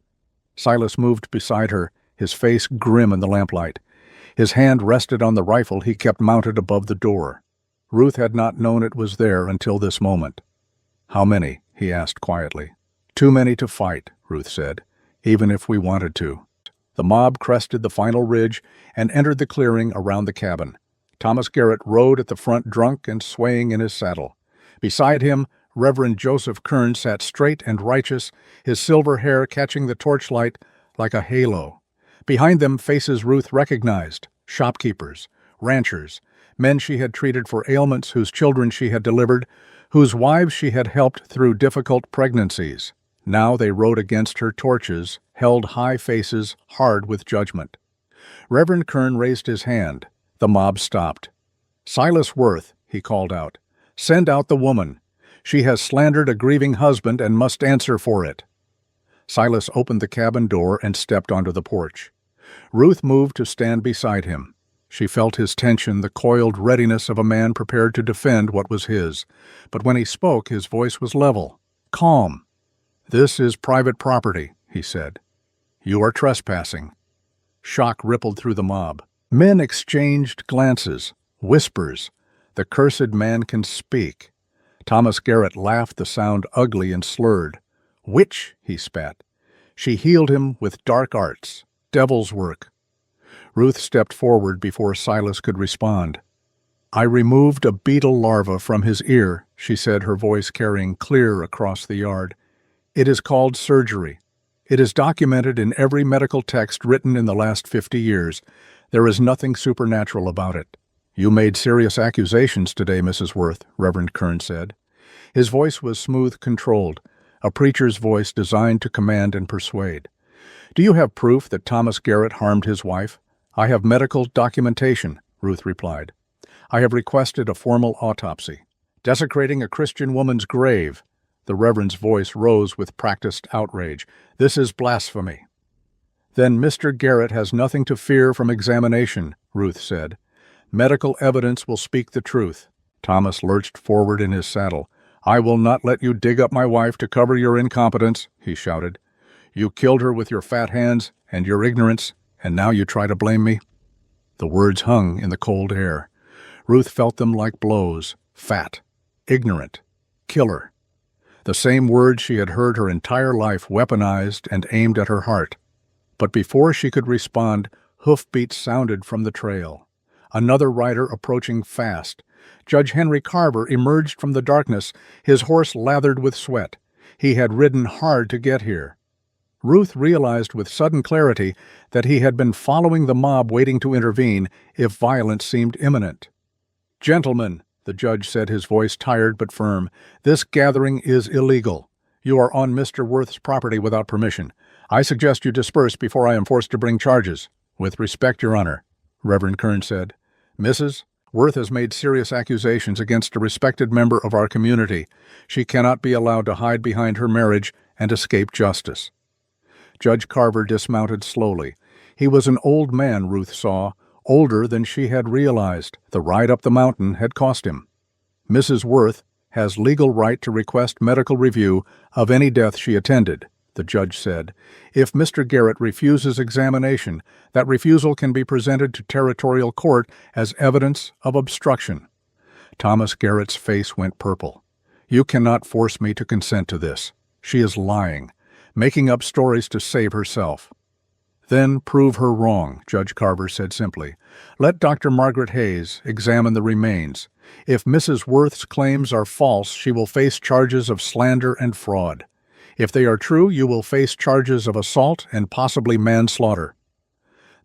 Silas moved beside her, his face grim in the lamplight. His hand rested on the rifle he kept mounted above the door. Ruth had not known it was there until this moment. "How many?" he asked quietly. "Too many to fight," Ruth said, "even if we wanted to." The mob crested the final ridge and entered the clearing around the cabin. Thomas Garrett rode at the front drunk and swaying in his saddle. Beside him, Reverend Joseph Kern sat straight and righteous, his silver hair catching the torchlight like a halo. Behind them, faces Ruth recognized: shopkeepers, ranchers, men she had treated for ailments, whose children she had delivered, whose wives she had helped through difficult pregnancies. Now they rode against her torches, held high faces, hard with judgment. Reverend Kern raised his hand. The mob stopped. "Silas Worth," he called out, "send out the woman. She has slandered a grieving husband and must answer for it." Silas opened the cabin door and stepped onto the porch. Ruth moved to stand beside him. She felt his tension, the coiled readiness of a man prepared to defend what was his. But when he spoke, his voice was level, calm. "This is private property," he said. "You are trespassing." Shock rippled through the mob. Men exchanged glances, whispers. The cursed man can speak. Thomas Garrett laughed, the sound ugly and slurred. "Witch," he spat. "She healed him with dark arts, devil's work." Ruth stepped forward before Silas could respond. "I removed a beetle larva from his ear," she said, her voice carrying clear across the yard. "It is called surgery. It is documented in every medical text written in the last 50 years. There is nothing supernatural about it." "You made serious accusations today, Mrs. Worth," Reverend Kern said. His voice was smooth, controlled, a preacher's voice designed to command and persuade. "Do you have proof that Thomas Garrett harmed his wife?" "I have medical documentation," Ruth replied. "I have requested a formal autopsy." "Desecrating a Christian woman's grave." The Reverend's voice rose with practiced outrage. "This is blasphemy." "Then Mr. Garrett has nothing to fear from examination," Ruth said. "Medical evidence will speak the truth." Thomas lurched forward in his saddle. "I will not let you dig up my wife to cover your incompetence," he shouted. "You killed her with your fat hands and your ignorance, and now you try to blame me?" The words hung in the cold air. Ruth felt them like blows. Fat, ignorant, killer. The same words she had heard her entire life weaponized and aimed at her heart. But before she could respond, hoofbeats sounded from the trail. Another rider approaching fast. Judge Henry Carver emerged from the darkness, his horse lathered with sweat. He had ridden hard to get here. Ruth realized with sudden clarity that he had been following the mob, waiting to intervene if violence seemed imminent. "Gentlemen," the judge said, his voice tired but firm, "this gathering is illegal. You are on Mr. Worth's property without permission. I suggest you disperse before I am forced to bring charges." "With respect, Your Honor," Reverend Kern said. "Mrs. Worth has made serious accusations against a respected member of our community. She cannot be allowed to hide behind her marriage and escape justice." Judge Carver dismounted slowly. He was an old man, Ruth saw, older than she had realized. The ride up the mountain had cost him. "Mrs. Worth has legal right to request medical review of any death she attended," the judge said. "If Mr. Garrett refuses examination, that refusal can be presented to territorial court as evidence of obstruction." Thomas Garrett's face went purple. "You cannot force me to consent to this. She is lying, making up stories to save herself." "Then prove her wrong," Judge Carver said simply. "Let Dr. Margaret Hayes examine the remains. If Mrs. Worth's claims are false, she will face charges of slander and fraud. If they are true, you will face charges of assault and possibly manslaughter.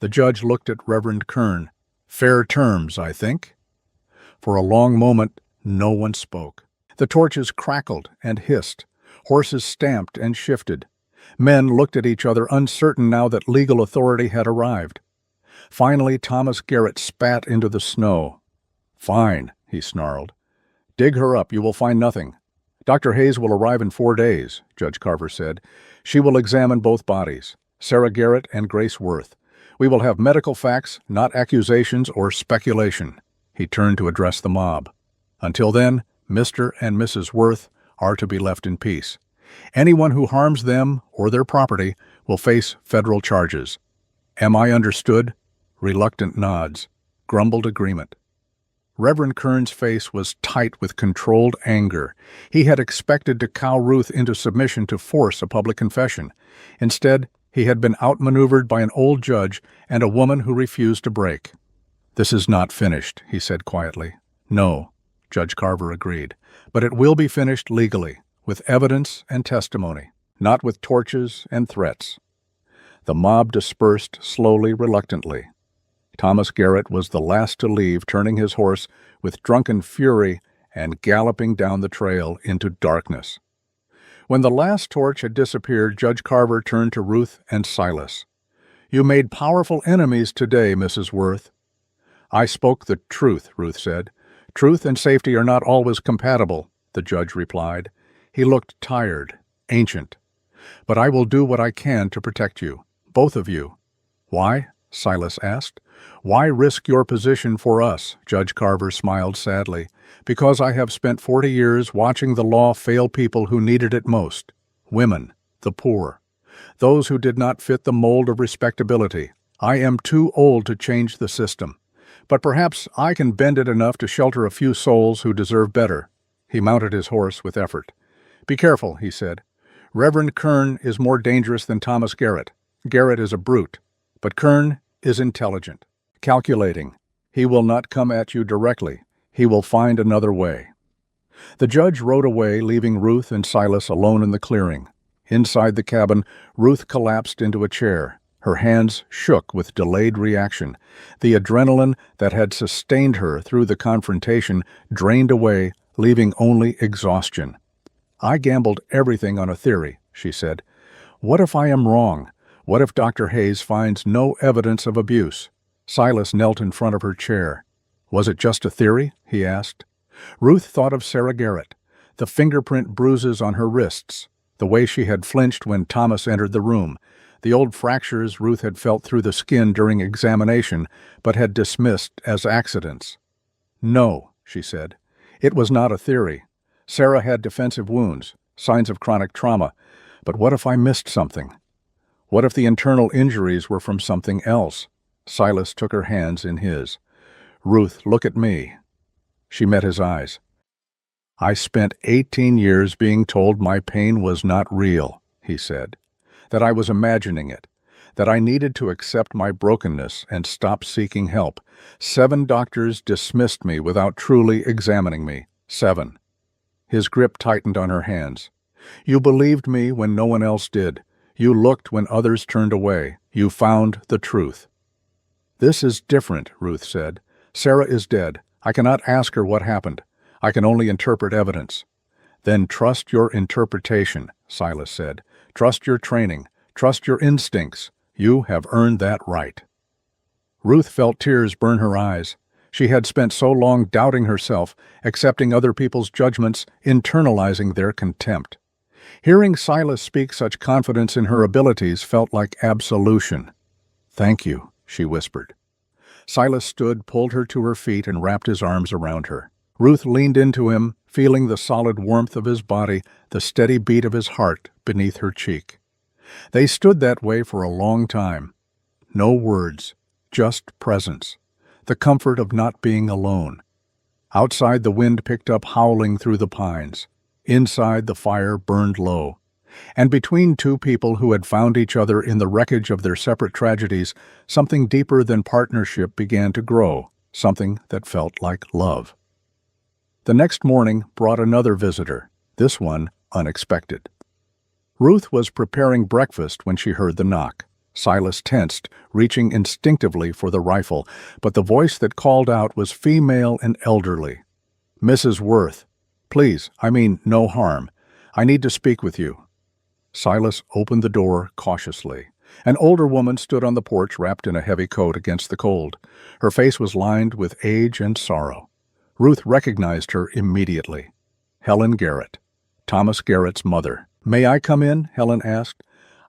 The judge looked at Reverend Kern. Fair terms, I think. For a long moment, no one spoke. The torches crackled and hissed. Horses stamped and shifted. Men looked at each other, uncertain now that legal authority had arrived. Finally, Thomas Garrett spat into the snow. "Fine," he snarled. "Dig her up. You will find nothing." "Dr. Hayes will arrive in 4 days," Judge Carver said. "She will examine both bodies, Sarah Garrett and Grace Worth. We will have medical facts, not accusations or speculation." He turned to address the mob. "Until then, Mr. and Mrs. Worth are to be left in peace. Anyone who harms them or their property will face federal charges. Am I understood?" Reluctant nods. Grumbled agreement. Reverend Kern's face was tight with controlled anger. He had expected to cow Ruth into submission to force a public confession. Instead, he had been outmaneuvered by an old judge and a woman who refused to break. "This is not finished," he said quietly. "No," Judge Carver agreed, "but it will be finished legally, with evidence and testimony, not with torches and threats." The mob dispersed slowly, reluctantly. Thomas Garrett was the last to leave, turning his horse with drunken fury and galloping down the trail into darkness. When the last torch had disappeared, Judge Carver turned to Ruth and Silas. "You made powerful enemies today, Mrs. Worth." "I spoke the truth," Ruth said. "Truth and safety are not always compatible," the judge replied. He looked tired, ancient. "But I will do what I can to protect you, both of you." "Why?" Silas asked. "Why risk your position for us?" Judge Carver smiled sadly. "Because I have spent 40 years watching the law fail people who needed it most. Women, the poor, those who did not fit the mold of respectability. I am too old to change the system. But perhaps I can bend it enough to shelter a few souls who deserve better." He mounted his horse with effort. "Be careful," he said. "Reverend Kern is more dangerous than Thomas Garrett. Garrett is a brute, but Kern is intelligent, calculating. He will not come at you directly. He will find another way." The judge rode away, leaving Ruth and Silas alone in the clearing. Inside the cabin, Ruth collapsed into a chair. Her hands shook with delayed reaction. The adrenaline that had sustained her through the confrontation drained away, leaving only exhaustion. "I gambled everything on a theory," she said. "What if I am wrong? What if Dr. Hayes finds no evidence of abuse?" Silas knelt in front of her chair. "Was it just a theory?" he asked. Ruth thought of Sarah Garrett, the fingerprint bruises on her wrists, the way she had flinched when Thomas entered the room, the old fractures Ruth had felt through the skin during examination but had dismissed as accidents. "No," she said. "It was not a theory. Sarah had defensive wounds, signs of chronic trauma. But what if I missed something? What if the internal injuries were from something else?" Silas took her hands in his. "Ruth, look at me." She met his eyes. "I spent 18 years being told my pain was not real," he said, "that I was imagining it, that I needed to accept my brokenness and stop seeking help. 7 doctors dismissed me without truly examining me. 7. His grip tightened on her hands. "You believed me when no one else did. You looked when others turned away. You found the truth." "This is different," Ruth said. "Sarah is dead. I cannot ask her what happened. I can only interpret evidence." "Then trust your interpretation," Silas said. "Trust your training. Trust your instincts. You have earned that right." Ruth felt tears burn her eyes. She had spent so long doubting herself, accepting other people's judgments, internalizing their contempt. Hearing Silas speak such confidence in her abilities felt like absolution. "Thank you," she whispered. Silas stood, pulled her to her feet, and wrapped his arms around her. Ruth leaned into him, feeling the solid warmth of his body, the steady beat of his heart beneath her cheek. They stood that way for a long time. No words, just presence, the comfort of not being alone. Outside, the wind picked up howling through the pines. Inside, the fire burned low. And between two people who had found each other in the wreckage of their separate tragedies, something deeper than partnership began to grow, something that felt like love. The next morning brought another visitor, this one unexpected. Ruth was preparing breakfast when she heard the knock. Silas tensed, reaching instinctively for the rifle, but the voice that called out was female and elderly. "Mrs. Worth, please, no harm. I need to speak with you." Silas opened the door cautiously. An older woman stood on the porch wrapped in a heavy coat against the cold. Her face was lined with age and sorrow. Ruth recognized her immediately. Helen Garrett, Thomas Garrett's mother. "May I come in?" Helen asked.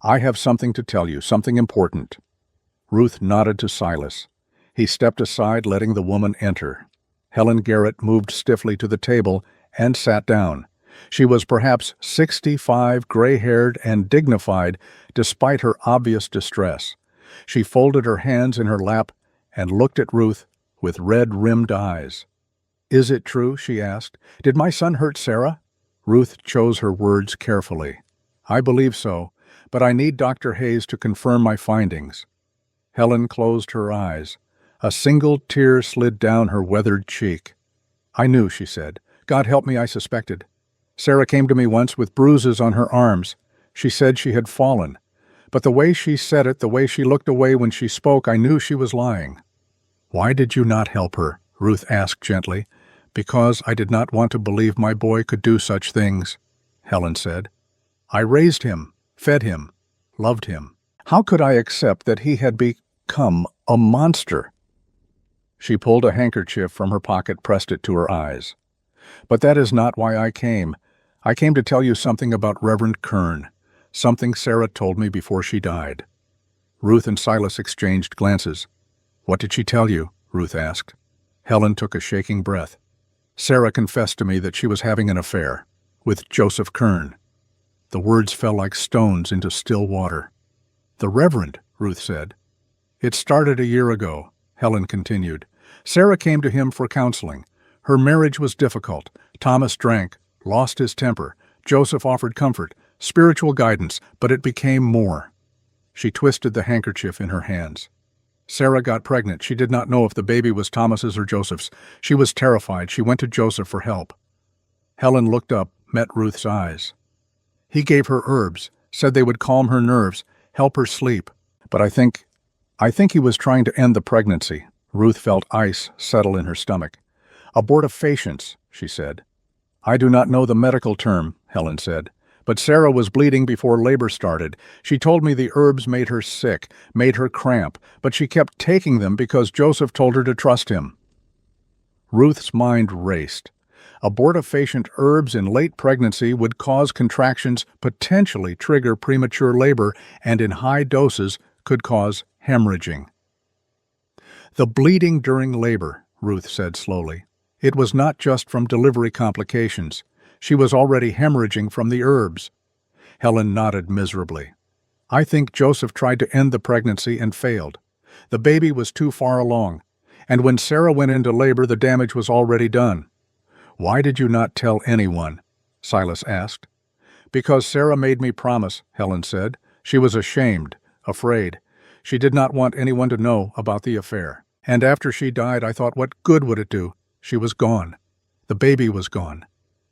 "I have something to tell you, something important." Ruth nodded to Silas. He stepped aside, letting the woman enter. Helen Garrett moved stiffly to the table and sat down. She was perhaps 65, gray-haired and dignified, despite her obvious distress. She folded her hands in her lap and looked at Ruth with red-rimmed eyes. "Is it true?" she asked. "Did my son hurt Sarah?" Ruth chose her words carefully. "I believe so, but I need Dr. Hayes to confirm my findings." Helen closed her eyes. A single tear slid down her weathered cheek. "I knew," she said. "God help me, I suspected. Sarah came to me once with bruises on her arms. She said she had fallen. But the way she said it, the way she looked away when she spoke, I knew she was lying." "Why did you not help her?" Ruth asked gently. "Because I did not want to believe my boy could do such things," Helen said. "I raised him, fed him, loved him. How could I accept that he had become a monster?" She pulled a handkerchief from her pocket, pressed it to her eyes. "But that is not why I came. I came to tell you something about Reverend Kern, something Sarah told me before she died." Ruth and Silas exchanged glances. "What did she tell you?" Ruth asked. Helen took a shaking breath. "Sarah confessed to me that she was having an affair with Joseph Kern." The words fell like stones into still water. "The Reverend," Ruth said. "It started a year ago," Helen continued. "Sarah came to him for counseling. Her marriage was difficult. Thomas drank, lost his temper. Joseph offered comfort, spiritual guidance, but it became more." She twisted the handkerchief in her hands. "Sarah got pregnant. She did not know if the baby was Thomas's or Joseph's. She was terrified. She went to Joseph for help." Helen looked up, met Ruth's eyes. "He gave her herbs, said they would calm her nerves, help her sleep. But I think he was trying to end the pregnancy." Ruth felt ice settle in her stomach. "Abortifacients," she said. "I do not know the medical term," Helen said. "But Sarah was bleeding before labor started. She told me the herbs made her sick, made her cramp, but she kept taking them because Joseph told her to trust him." Ruth's mind raced. Abortifacient herbs in late pregnancy would cause contractions, potentially trigger premature labor, and in high doses could cause hemorrhaging. "The bleeding during labor," Ruth said slowly. "It was not just from delivery complications. She was already hemorrhaging from the herbs." Helen nodded miserably. "I think Joseph tried to end the pregnancy and failed. The baby was too far along, and when Sarah went into labor, the damage was already done." "Why did you not tell anyone?" Silas asked. "Because Sarah made me promise," Helen said. "She was ashamed, afraid. She did not want anyone to know about the affair. And after she died, I thought, what good would it do? She was gone. The baby was gone.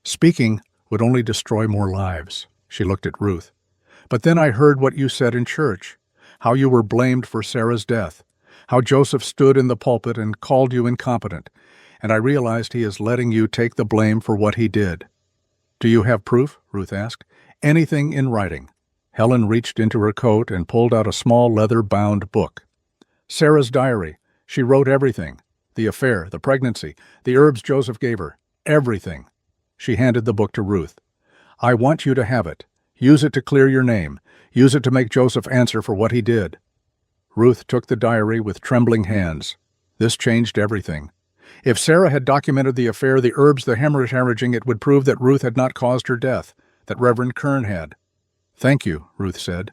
Speaking would only destroy more lives." She looked at Ruth. "But then I heard what you said in church, how you were blamed for Sarah's death, how Joseph stood in the pulpit and called you incompetent, and I realized he is letting you take the blame for what he did." "Do you have proof?" Ruth asked. "Anything in writing?" Helen reached into her coat and pulled out a small leather-bound book. "Sarah's diary. She wrote everything. The affair, the pregnancy, the herbs Joseph gave her. Everything." She handed the book to Ruth. "I want you to have it. Use it to clear your name. Use it to make Joseph answer for what he did." Ruth took the diary with trembling hands. This changed everything. If Sarah had documented the affair, the herbs, the hemorrhaging, it would prove that Ruth had not caused her death, that Reverend Kern had. "Thank you," Ruth said.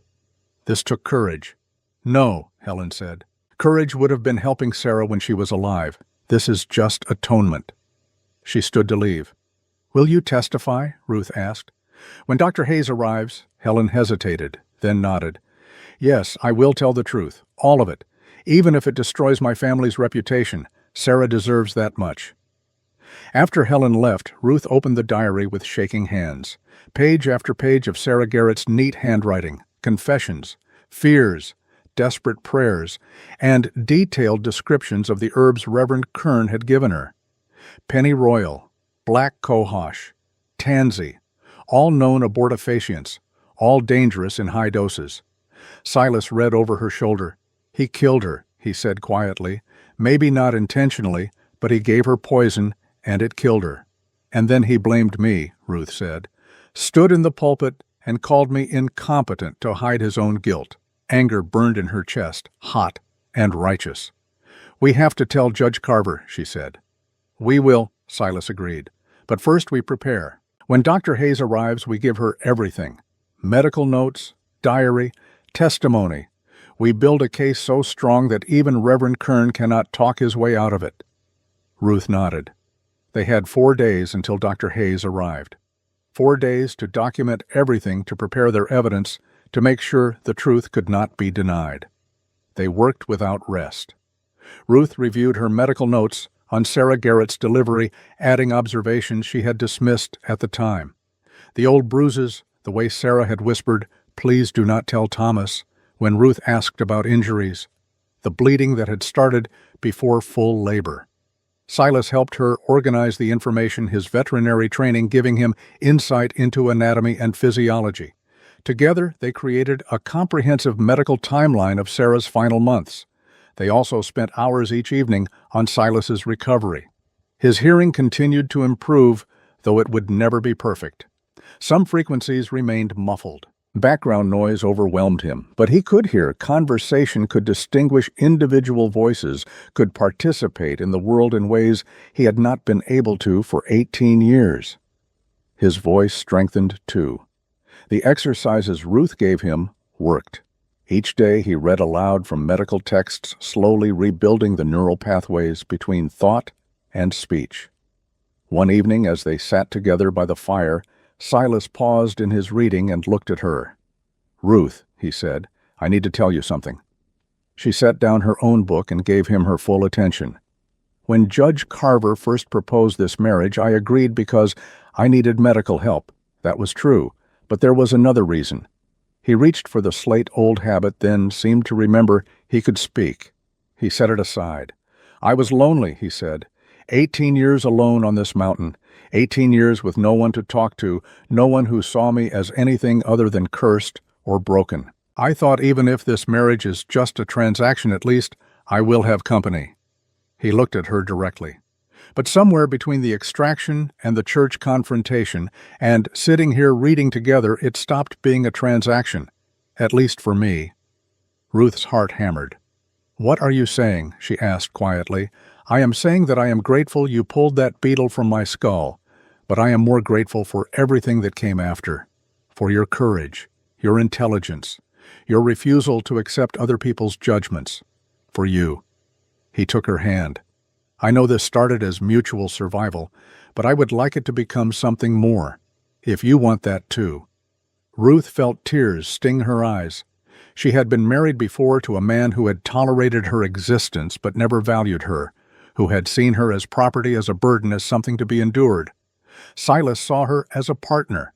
This took courage. "No," Helen said. "Courage would have been helping Sarah when she was alive. This is just atonement." She stood to leave. "Will you testify?" Ruth asked. "When Dr. Hayes arrives," Helen hesitated, then nodded. "Yes, I will tell the truth, all of it, even if it destroys my family's reputation. Sarah deserves that much." After Helen left, Ruth opened the diary with shaking hands. Page after page of Sarah Garrett's neat handwriting, confessions, fears, desperate prayers, and detailed descriptions of the herbs Reverend Kern had given her. Pennyroyal, black cohosh, tansy, all known abortifacients, all dangerous in high doses. Silas read over her shoulder. "He killed her," he said quietly. "Maybe not intentionally, but he gave her poison, and it killed her." "And then he blamed me," Ruth said. "Stood in the pulpit and called me incompetent to hide his own guilt." Anger burned in her chest, hot and righteous. "We have to tell Judge Carver," she said. "We will," Silas agreed. "But first we prepare. When Dr. Hayes arrives, we give her everything. Medical notes, diary, testimony. We build a case so strong that even Reverend Kern cannot talk his way out of it." Ruth nodded. They had 4 days until Dr. Hayes arrived. 4 days to document everything, to prepare their evidence, to make sure the truth could not be denied. They worked without rest. Ruth reviewed her medical notes on Sarah Garrett's delivery, adding observations she had dismissed at the time. The old bruises, the way Sarah had whispered, "Please do not tell Thomas," when Ruth asked about injuries, the bleeding that had started before full labor. Silas helped her organize the information, his veterinary training giving him insight into anatomy and physiology. Together, they created a comprehensive medical timeline of Sarah's final months. They also spent hours each evening on Silas's recovery. His hearing continued to improve, though it would never be perfect. Some frequencies remained muffled. Background noise overwhelmed him, but he could hear conversation, could distinguish individual voices, could participate in the world in ways he had not been able to for 18 years. His voice strengthened too. The exercises Ruth gave him worked. Each day he read aloud from medical texts, slowly rebuilding the neural pathways between thought and speech. One evening, as they sat together by the fire, Silas paused in his reading and looked at her. "Ruth," he said, "I need to tell you something." She set down her own book and gave him her full attention. "When Judge Carver first proposed this marriage, I agreed because I needed medical help. That was true, but there was another reason." He reached for the slate-old habit, then seemed to remember he could speak. He set it aside. "I was lonely," he said. 18 years alone on this mountain. 18 years with no one to talk to, no one who saw me as anything other than cursed or broken. I thought even if this marriage is just a transaction, at least I will have company." He looked at her directly. But somewhere between the extraction and the church confrontation, and sitting here reading together, it stopped being a transaction, at least for me. Ruth's heart hammered. "What are you saying?" she asked quietly. "I am saying that I am grateful you pulled that beetle from my skull, but I am more grateful for everything that came after, for your courage, your intelligence, your refusal to accept other people's judgments, for you." He took her hand. "I know this started as mutual survival, but I would like it to become something more, if you want that too." Ruth felt tears sting her eyes. She had been married before to a man who had tolerated her existence but never valued her, who had seen her as property, as a burden, as something to be endured. Silas saw her as a partner,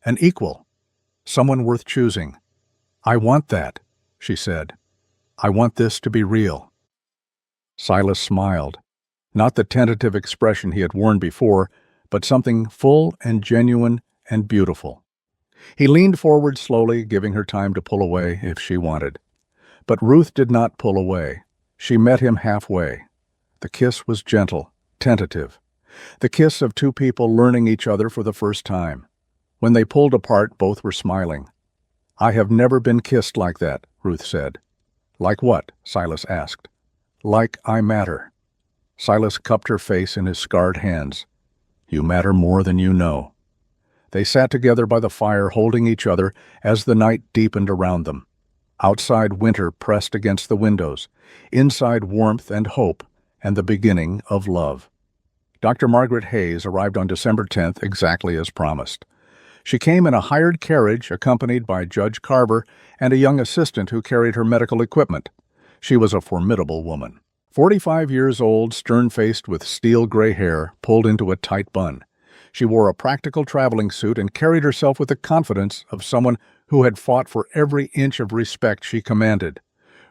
an equal, someone worth choosing. "I want that," she said. "I want this to be real." Silas smiled. Not the tentative expression he had worn before, but something full and genuine and beautiful. He leaned forward slowly, giving her time to pull away if she wanted. But Ruth did not pull away. She met him halfway. The kiss was gentle, tentative. The kiss of two people learning each other for the first time. When they pulled apart, both were smiling. "I have never been kissed like that," Ruth said. "Like what?" Silas asked. "Like I matter." Silas cupped her face in his scarred hands. "You matter more than you know." They sat together by the fire, holding each other as the night deepened around them. Outside, winter pressed against the windows. Inside, warmth and hope and the beginning of love. Dr. Margaret Hayes arrived on December 10th, exactly as promised. She came in a hired carriage accompanied by Judge Carver and a young assistant who carried her medical equipment. She was a formidable woman. 45 years old, stern-faced with steel gray hair pulled into a tight bun. She wore a practical traveling suit and carried herself with the confidence of someone who had fought for every inch of respect she commanded.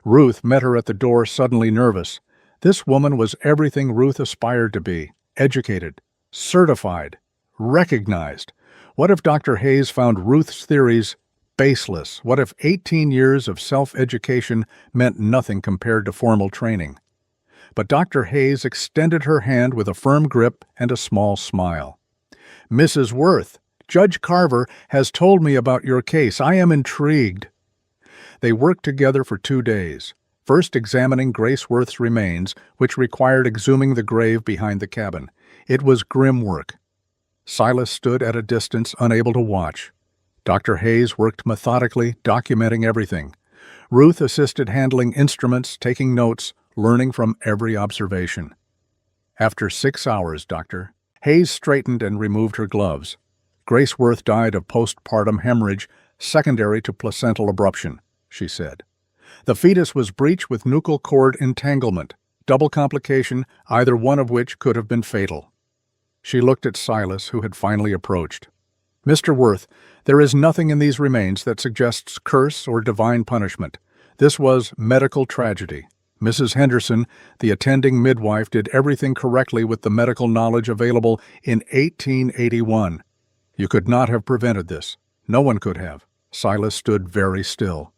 Ruth met her at the door, suddenly nervous. This woman was everything Ruth aspired to be: educated, certified, recognized. What if Dr. Hayes found Ruth's theories baseless? What if 18 years of self-education meant nothing compared to formal training? But Dr. Hayes extended her hand with a firm grip and a small smile. "Mrs. Worth, Judge Carver has told me about your case. I am intrigued." They worked together for 2 days, first examining Grace Worth's remains, which required exhuming the grave behind the cabin. It was grim work. Silas stood at a distance, unable to watch. Dr. Hayes worked methodically, documenting everything. Ruth assisted handling instruments, taking notes, learning from every observation. "After 6 hours, Doctor." Hayes straightened and removed her gloves. "Grace Worth died of postpartum hemorrhage secondary to placental abruption," she said. "The fetus was breached with nuchal cord entanglement, double complication, either one of which could have been fatal." She looked at Silas, who had finally approached. "Mr. Worth, there is nothing in these remains that suggests curse or divine punishment. This was medical tragedy. Mrs. Henderson, the attending midwife, did everything correctly with the medical knowledge available in 1881. You could not have prevented this. No one could have." Silas stood very still.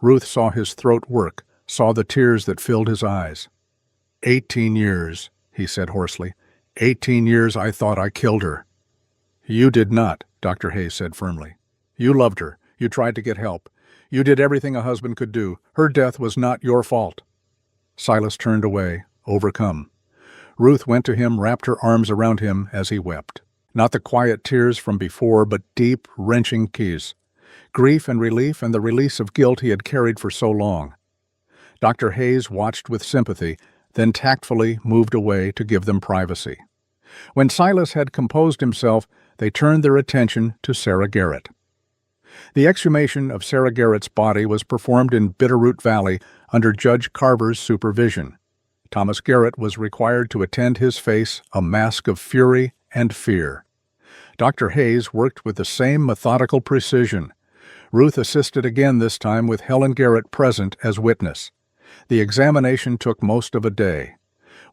Ruth saw his throat work, saw the tears that filled his eyes. 18 years, he said hoarsely. 18 years I thought I killed her." "You did not," Dr. Hayes said firmly. "You loved her. You tried to get help. You did everything a husband could do. Her death was not your fault." Silas turned away, overcome. Ruth went to him, wrapped her arms around him as he wept. Not the quiet tears from before, but deep, wrenching tears. Grief and relief and the release of guilt he had carried for so long. Dr. Hayes watched with sympathy, then tactfully moved away to give them privacy. When Silas had composed himself, they turned their attention to Sarah Garrett. The exhumation of Sarah Garrett's body was performed in Bitterroot Valley under Judge Carver's supervision. Thomas Garrett was required to attend his face a mask of fury and fear. Dr. Hayes worked with the same methodical precision. Ruth assisted again, this time with Helen Garrett present as witness. The examination took most of a day.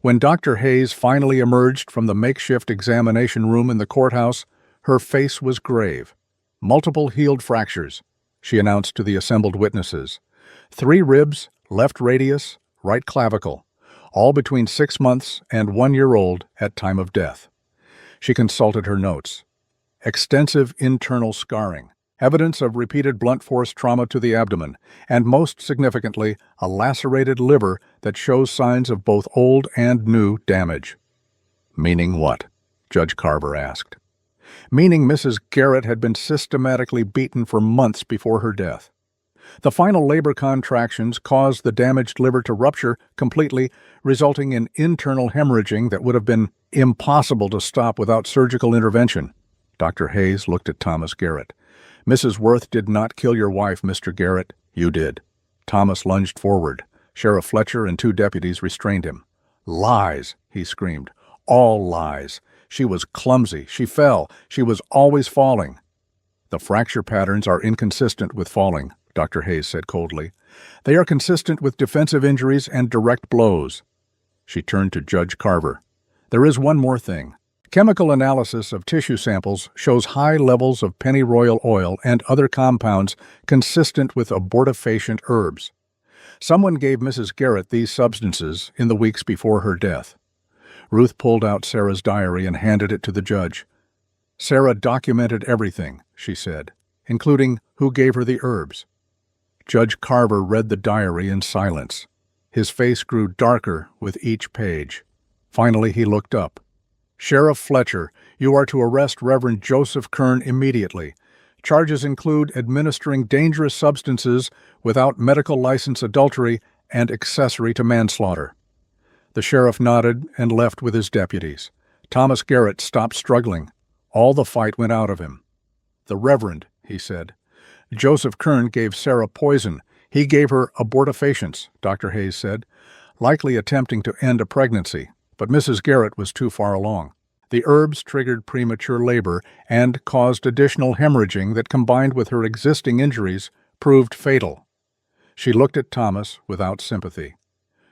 When Dr. Hayes finally emerged from the makeshift examination room in the courthouse, her face was grave. "Multiple healed fractures," she announced to the assembled witnesses. 3 ribs, left radius, right clavicle, all between 6 months and 1 year old at time of death. She consulted her notes. Extensive internal scarring, evidence of repeated blunt force trauma to the abdomen, and most significantly, a lacerated liver that shows signs of both old and new damage. "Meaning what?" Judge Carver asked. "Meaning Mrs. Garrett had been systematically beaten for months before her death. The final labor contractions caused the damaged liver to rupture completely, resulting in internal hemorrhaging that would have been impossible to stop without surgical intervention." Dr. Hayes looked at Thomas Garrett. "Mrs. Worth did not kill your wife, Mr. Garrett. You did." Thomas lunged forward. Sheriff Fletcher and 2 deputies restrained him. "Lies!" he screamed. "All lies. She was clumsy. She fell. She was always falling." "The fracture patterns are inconsistent with falling," Dr. Hayes said coldly. "They are consistent with defensive injuries and direct blows." She turned to Judge Carver. "There is one more thing. Chemical analysis of tissue samples shows high levels of pennyroyal oil and other compounds consistent with abortifacient herbs. Someone gave Mrs. Garrett these substances in the weeks before her death." Ruth pulled out Sarah's diary and handed it to the judge. "Sarah documented everything," she said, "including who gave her the herbs." Judge Carver read the diary in silence. His face grew darker with each page. Finally he looked up. "Sheriff Fletcher, you are to arrest Reverend Joseph Kern immediately. Charges include administering dangerous substances without medical license, adultery, and accessory to manslaughter." The sheriff nodded and left with his deputies. Thomas Garrett stopped struggling. All the fight went out of him. "The Reverend," he said. "Joseph Kern gave Sarah poison. He gave her abortifacients," Dr. Hayes said. likely attempting to end a pregnancy, but Mrs. Garrett was too far along. The herbs triggered premature labor and caused additional hemorrhaging that, combined with her existing injuries, proved fatal. She looked at Thomas without sympathy.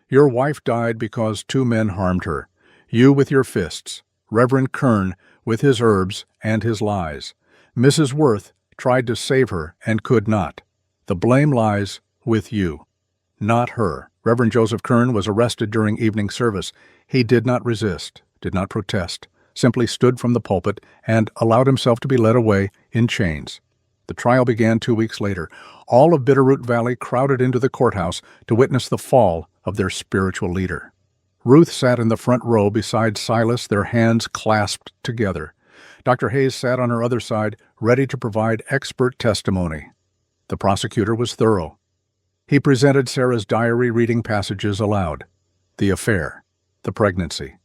Your wife died because two men harmed her. You with your fists, Reverend Kern with his herbs and his lies. Mrs. Worth tried to save her and could not. The blame lies with you, not her. Reverend Joseph Kern was arrested during evening service. He did not resist, did not protest, simply stood from the pulpit and allowed himself to be led away in chains. The trial began 2 weeks later. All of Bitterroot Valley crowded into the courthouse to witness the fall of their spiritual leader. Ruth sat in the front row beside Silas, their hands clasped together. Dr. Hayes sat on her other side, ready to provide expert testimony. The prosecutor was thorough. He presented Sarah's diary, reading passages aloud. The affair, the pregnancy,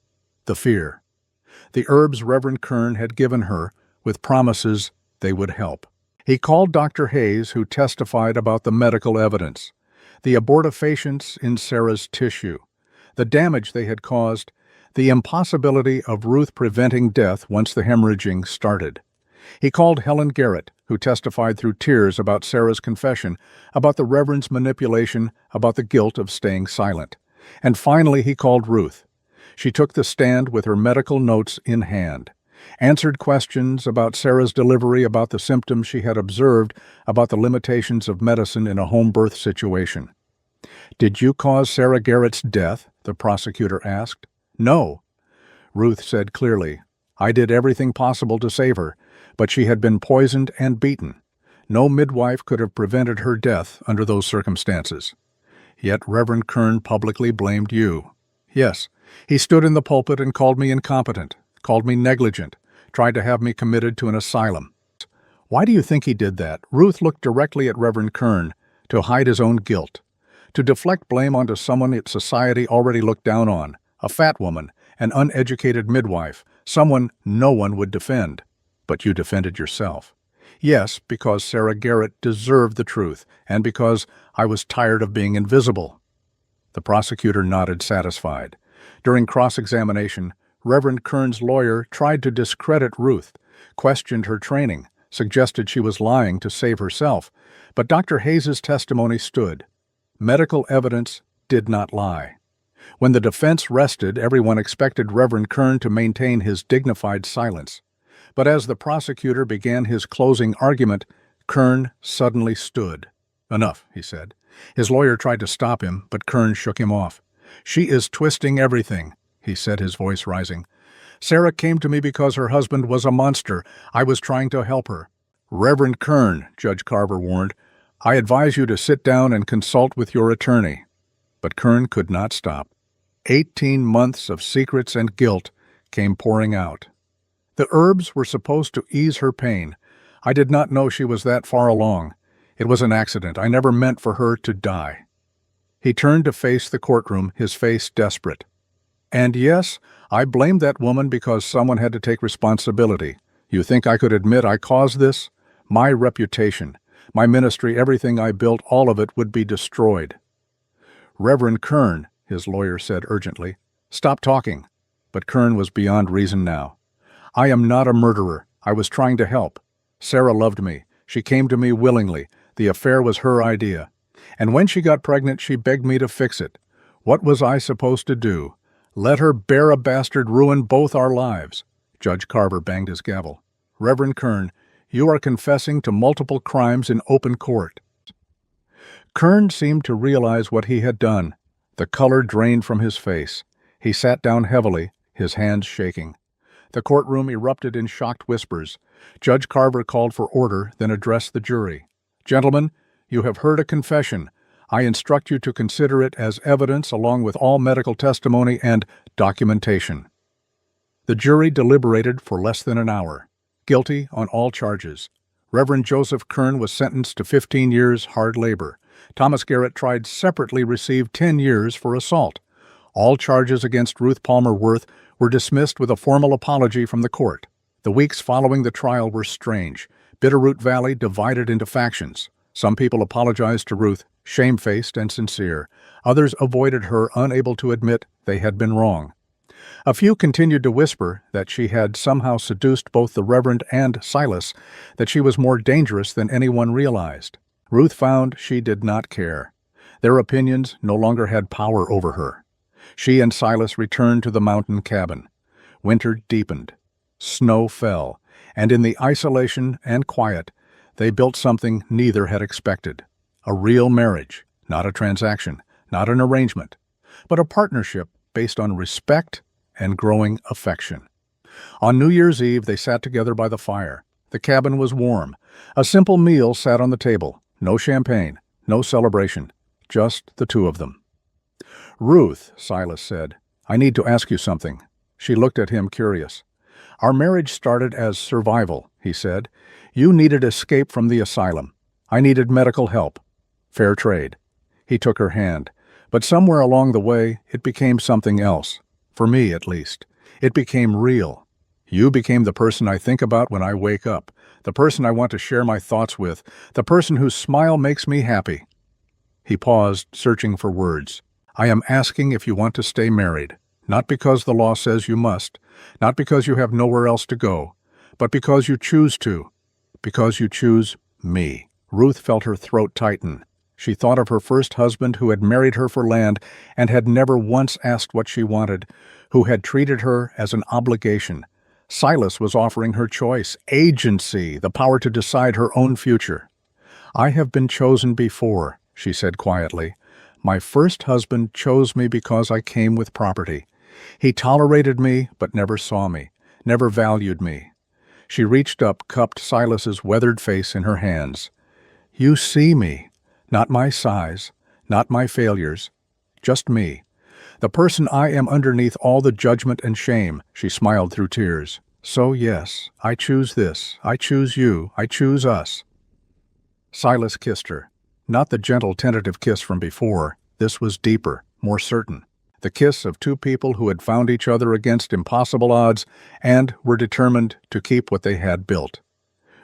the fear. The herbs Reverend Kern had given her, with promises they would help. He called Dr. Hayes, who testified about the medical evidence, the abortifacients in Sarah's tissue, the damage they had caused, the impossibility of Ruth preventing death once the hemorrhaging started. He called Helen Garrett, who testified through tears about Sarah's confession, about the Reverend's manipulation, about the guilt of staying silent. And finally he called Ruth. She took the stand with her medical notes in hand, answered questions about Sarah's delivery, about the symptoms she had observed, about the limitations of medicine in a home birth situation. Did you cause Sarah Garrett's death? The prosecutor asked. No. Ruth said clearly, I did everything possible to save her, but she had been poisoned and beaten. No midwife could have prevented her death under those circumstances. Yet Reverend Kern publicly blamed you. Yes, he stood in the pulpit and called me incompetent, called me negligent, tried to have me committed to an asylum. Why do you think he did that? Ruth looked directly at Reverend Kern to hide his own guilt, to deflect blame onto someone that society already looked down on, a fat woman, an uneducated midwife, someone no one would defend. But you defended yourself. Yes, because Sarah Garrett deserved the truth, and because I was tired of being invisible. The prosecutor nodded, satisfied. During cross-examination, Reverend Kern's lawyer tried to discredit Ruth, questioned her training, suggested she was lying to save herself, but Dr. Hayes' testimony stood. Medical evidence did not lie. When the defense rested, everyone expected Reverend Kern to maintain his dignified silence. But as the prosecutor began his closing argument, Kern suddenly stood. Enough, he said. His lawyer tried to stop him, but Kern shook him off. She is twisting everything, he said, his voice rising. Sarah came to me because her husband was a monster. I was trying to help her. Reverend Kern, Judge Carver warned, I advise you to sit down and consult with your attorney. But Kern could not stop. 18 months of secrets and guilt came pouring out. The herbs were supposed to ease her pain. I did not know she was that far along. It was an accident. I never meant for her to die. He turned to face the courtroom, his face desperate. And yes, I blamed that woman because someone had to take responsibility. You think I could admit I caused this? My reputation, my ministry, everything I built, all of it would be destroyed. Reverend Kern, his lawyer said urgently, stop talking. But Kern was beyond reason now. I am not a murderer. I was trying to help. Sarah loved me. She came to me willingly. The affair was her idea. And when she got pregnant, she begged me to fix it. What was I supposed to do? Let her bear a bastard ruin both our lives. Judge Carver banged his gavel. Reverend Kern, you are confessing to multiple crimes in open court. Kern seemed to realize what he had done. The color drained from his face. He sat down heavily, his hands shaking. The courtroom erupted in shocked whispers. Judge Carver called for order, then addressed the jury. Gentlemen, you have heard a confession. I instruct you to consider it as evidence along with all medical testimony and documentation. The jury deliberated for less than an hour. Guilty on all charges. Reverend Joseph Kern was sentenced to 15 years hard labor. Thomas Garrett, tried separately, received 10 years for assault. All charges against Ruth Palmer Worth were dismissed with a formal apology from the court. The weeks following the trial were strange. Bitterroot Valley divided into factions. Some people apologized to Ruth. shamefaced and sincere. Others avoided her, unable to admit they had been wrong. A few continued to whisper that she had somehow seduced both the Reverend and Silas, that she was more dangerous than anyone realized. Ruth found she did not care. Their opinions no longer had power over her. She and Silas returned to the mountain cabin. Winter deepened. Snow fell, and in the isolation and quiet, they built something neither had expected. A real marriage, not a transaction, not an arrangement, but a partnership based on respect and growing affection. On New Year's Eve, they sat together by the fire. The cabin was warm. A simple meal sat on the table. No champagne, no celebration, just the two of them. "Ruth," Silas said, "I need to ask you something." She looked at him curious. "Our marriage started as survival," he said. "You needed escape from the asylum. I needed medical help. Fair trade." He took her hand. But somewhere along the way, it became something else. For me, at least. It became real. You became the person I think about when I wake up, the person I want to share my thoughts with, the person whose smile makes me happy. He paused, searching for words. "I am asking if you want to stay married, not because the law says you must, not because you have nowhere else to go, but because you choose to, because you choose me." Ruth felt her throat tighten. She thought of her first husband who had married her for land and had never once asked what she wanted, who had treated her as an obligation. Silas was offering her choice, agency, the power to decide her own future. "I have been chosen before," she said quietly. "My first husband chose me because I came with property. He tolerated me but never saw me, never valued me." She reached up, cupped Silas's weathered face in her hands. "You see me, not my size, not my failures, just me. The person I am underneath all the judgment and shame," she smiled through tears. "So yes, I choose this, I choose you, I choose us." Silas kissed her. Not the gentle, tentative kiss from before. This was deeper, more certain. The kiss of two people who had found each other against impossible odds and were determined to keep what they had built.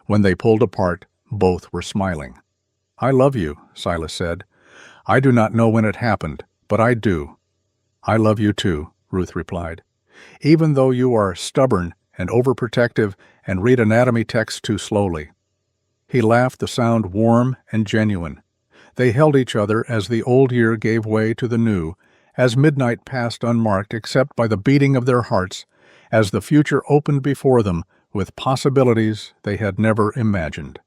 When they pulled apart, both were smiling. "I love you," Silas said. "I do not know when it happened, but I do." "I love you too," Ruth replied. "Even though you are stubborn and overprotective and read anatomy texts too slowly." He laughed, the sound warm and genuine. They held each other as the old year gave way to the new, as midnight passed unmarked except by the beating of their hearts, as the future opened before them with possibilities they had never imagined.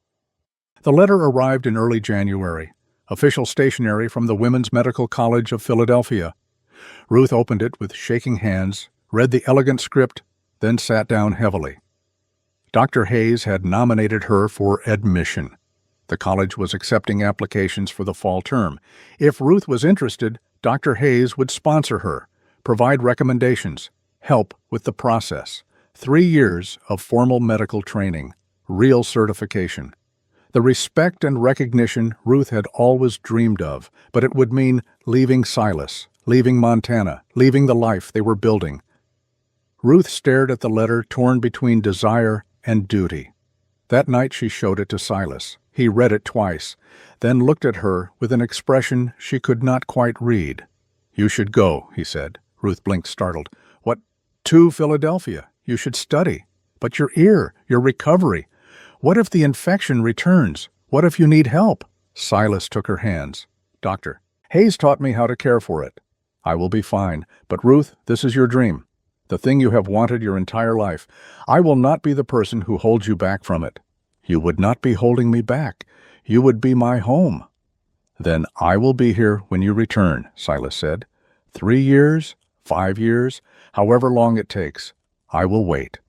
The letter arrived in early January, official stationery from the Women's Medical College of Philadelphia. Ruth opened it with shaking hands, read the elegant script, then sat down heavily. Dr. Hayes had nominated her for admission. The college was accepting applications for the fall term. If Ruth was interested, Dr. Hayes would sponsor her, provide recommendations, help with the process. 3 years of formal medical training, real certification. The respect and recognition Ruth had always dreamed of, but it would mean leaving Silas, leaving Montana, leaving the life they were building. Ruth stared at the letter, torn between desire and duty. That night she showed it to Silas. He read it twice, then looked at her with an expression she could not quite read. "You should go," he said. Ruth blinked, startled. "What? To Philadelphia? You should study. But your ear, your recovery. What if the infection returns? What if you need help?" Silas took her hands. "Doctor, Hayes taught me how to care for it. I will be fine. But Ruth, this is your dream. The thing you have wanted your entire life. I will not be the person who holds you back from it." "You would not be holding me back. You would be my home." "Then I will be here when you return," Silas said. 3 years, 5 years, however long it takes. I will wait."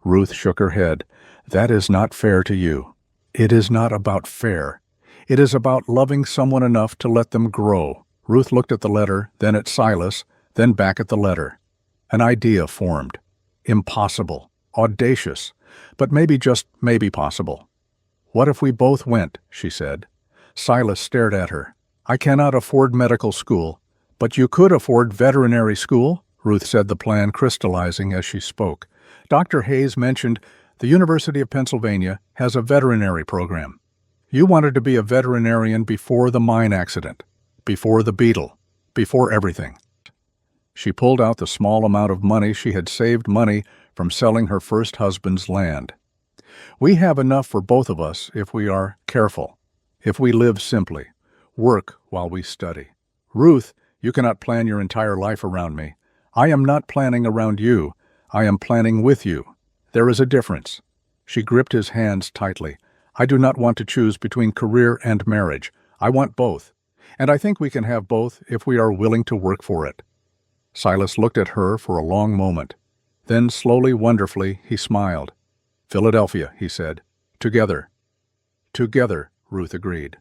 Ruth shook her head. "That is not fair to you." "It is not about fair. It is about loving someone enough to let them grow." Ruth looked at the letter, then at Silas, then back at the letter. An idea formed. Impossible, audacious, but maybe, just maybe, possible. "What if we both went?" she said. Silas stared at her. "I cannot afford medical school." "But you could afford veterinary school," Ruth said, the plan crystallizing as she spoke. Dr. Hayes mentioned the University of Pennsylvania has a veterinary program. You wanted to be a veterinarian before the mine accident, before the beetle, before everything. She pulled out the small amount of money she had saved money from selling her first husband's land. We have enough for both of us if we are careful, if we live simply, work while we study. Ruth, you cannot plan your entire life around me. I am not planning around you. I am planning with you. There is a difference. She gripped his hands tightly. I do not want to choose between career and marriage. I want both. And I think we can have both if we are willing to work for it. Silas looked at her for a long moment. Then, slowly, wonderfully, he smiled. Philadelphia, he said. Together. Together, Ruth agreed.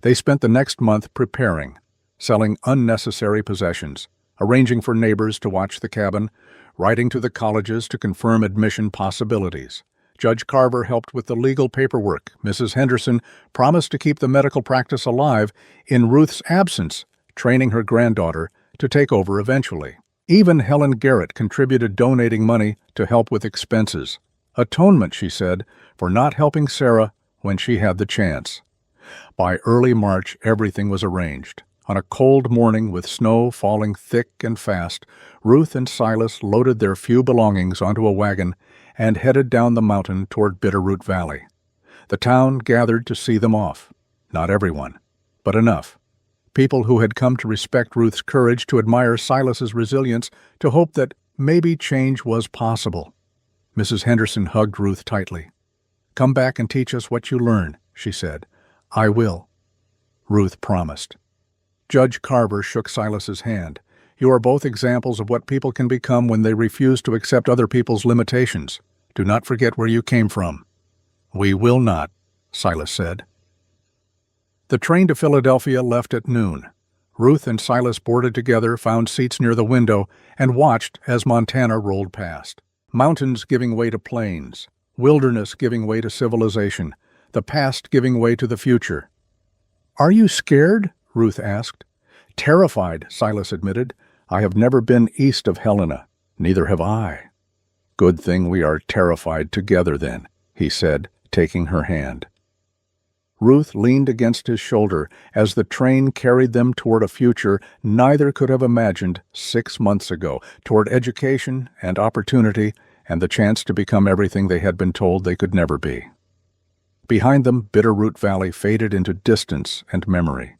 They spent the next month preparing, selling unnecessary possessions, arranging for neighbors to watch the cabin, writing to the colleges to confirm admission possibilities. Judge Carver helped with the legal paperwork. Mrs. Henderson promised to keep the medical practice alive in Ruth's absence, training her granddaughter to take over eventually. Even Helen Garrett contributed, donating money to help with expenses. Atonement, she said, for not helping Sarah when she had the chance. By early March, everything was arranged. On a cold morning with snow falling thick and fast, Ruth and Silas loaded their few belongings onto a wagon and headed down the mountain toward Bitterroot Valley. The town gathered to see them off. Not everyone, but enough. People who had come to respect Ruth's courage, to admire Silas's resilience, to hope that maybe change was possible. Mrs. Henderson hugged Ruth tightly. Come back and teach us what you learn, she said. I will. Ruth promised. Judge Carver shook Silas's hand. You are both examples of what people can become when they refuse to accept other people's limitations. Do not forget where you came from. We will not, Silas said. The train to Philadelphia left at noon. Ruth and Silas boarded together, found seats near the window, and watched as Montana rolled past. Mountains giving way to plains, wilderness giving way to civilization, the past giving way to the future. Are you scared? Ruth asked. Terrified, Silas admitted. I have never been east of Helena. Neither have I. Good thing we are terrified together then, he said, taking her hand. Ruth leaned against his shoulder as the train carried them toward a future neither could have imagined 6 months ago, toward education and opportunity and the chance to become everything they had been told they could never be. Behind them, Bitterroot Valley faded into distance and memory.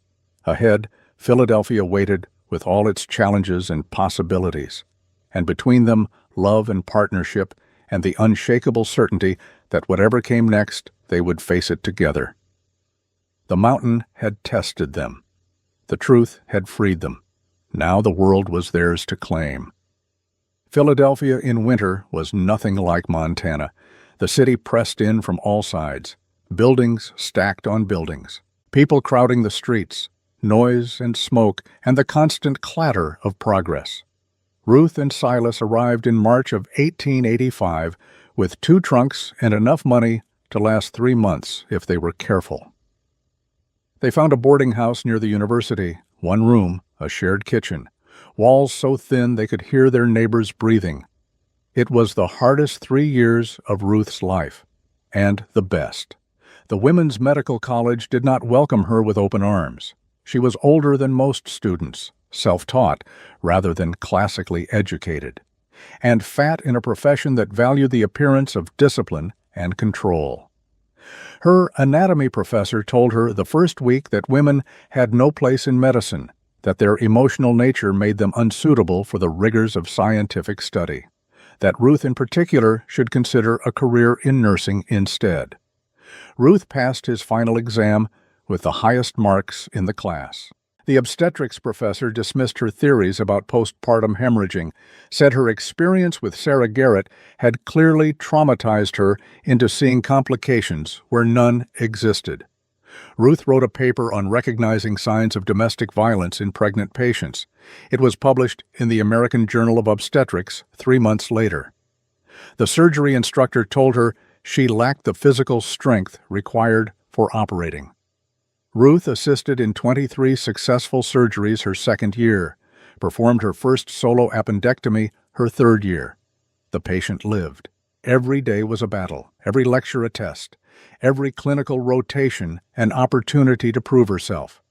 Ahead, Philadelphia waited with all its challenges and possibilities, and between them, love and partnership and the unshakable certainty that whatever came next, they would face it together. The mountain had tested them. The truth had freed them. Now the world was theirs to claim. Philadelphia in winter was nothing like Montana. The city pressed in from all sides, buildings stacked on buildings, people crowding the streets, noise and smoke, and the constant clatter of progress. Ruth and Silas arrived in March of 1885 with 2 trunks and enough money to last 3 months if they were careful. They found a boarding house near the university, 1 room, a shared kitchen, walls so thin they could hear their neighbors breathing. It was the hardest 3 years of Ruth's life, and the best. The Women's Medical College did not welcome her with open arms. She was older than most students, self-taught rather than classically educated, and fat in a profession that valued the appearance of discipline and control. Her anatomy professor told her the first week that women had no place in medicine, that their emotional nature made them unsuitable for the rigors of scientific study, that Ruth in particular should consider a career in nursing instead. Ruth passed his final exam with the highest marks in the class. The obstetrics professor dismissed her theories about postpartum hemorrhaging, said her experience with Sarah Garrett had clearly traumatized her into seeing complications where none existed. Ruth wrote a paper on recognizing signs of domestic violence in pregnant patients. It was published in the American Journal of Obstetrics 3 months later. The surgery instructor told her she lacked the physical strength required for operating. Ruth assisted in 23 successful surgeries her 2nd year, performed her first solo appendectomy her 3rd year. The patient lived. Every day was a battle, every lecture a test. every clinical rotation an opportunity to prove herself.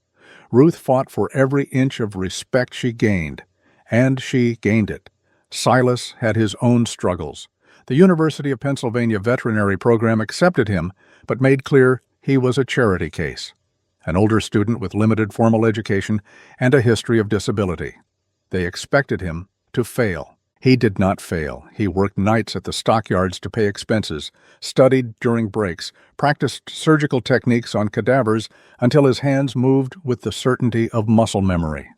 Ruth fought for every inch of respect she gained, and she gained it. Silas had his own struggles. The University of Pennsylvania veterinary program accepted him, but made clear he was a charity case, an older student with limited formal education and a history of disability. They expected him to fail. He did not fail. He worked nights at the stockyards to pay expenses, studied during breaks, practiced surgical techniques on cadavers until his hands moved with the certainty of muscle memory.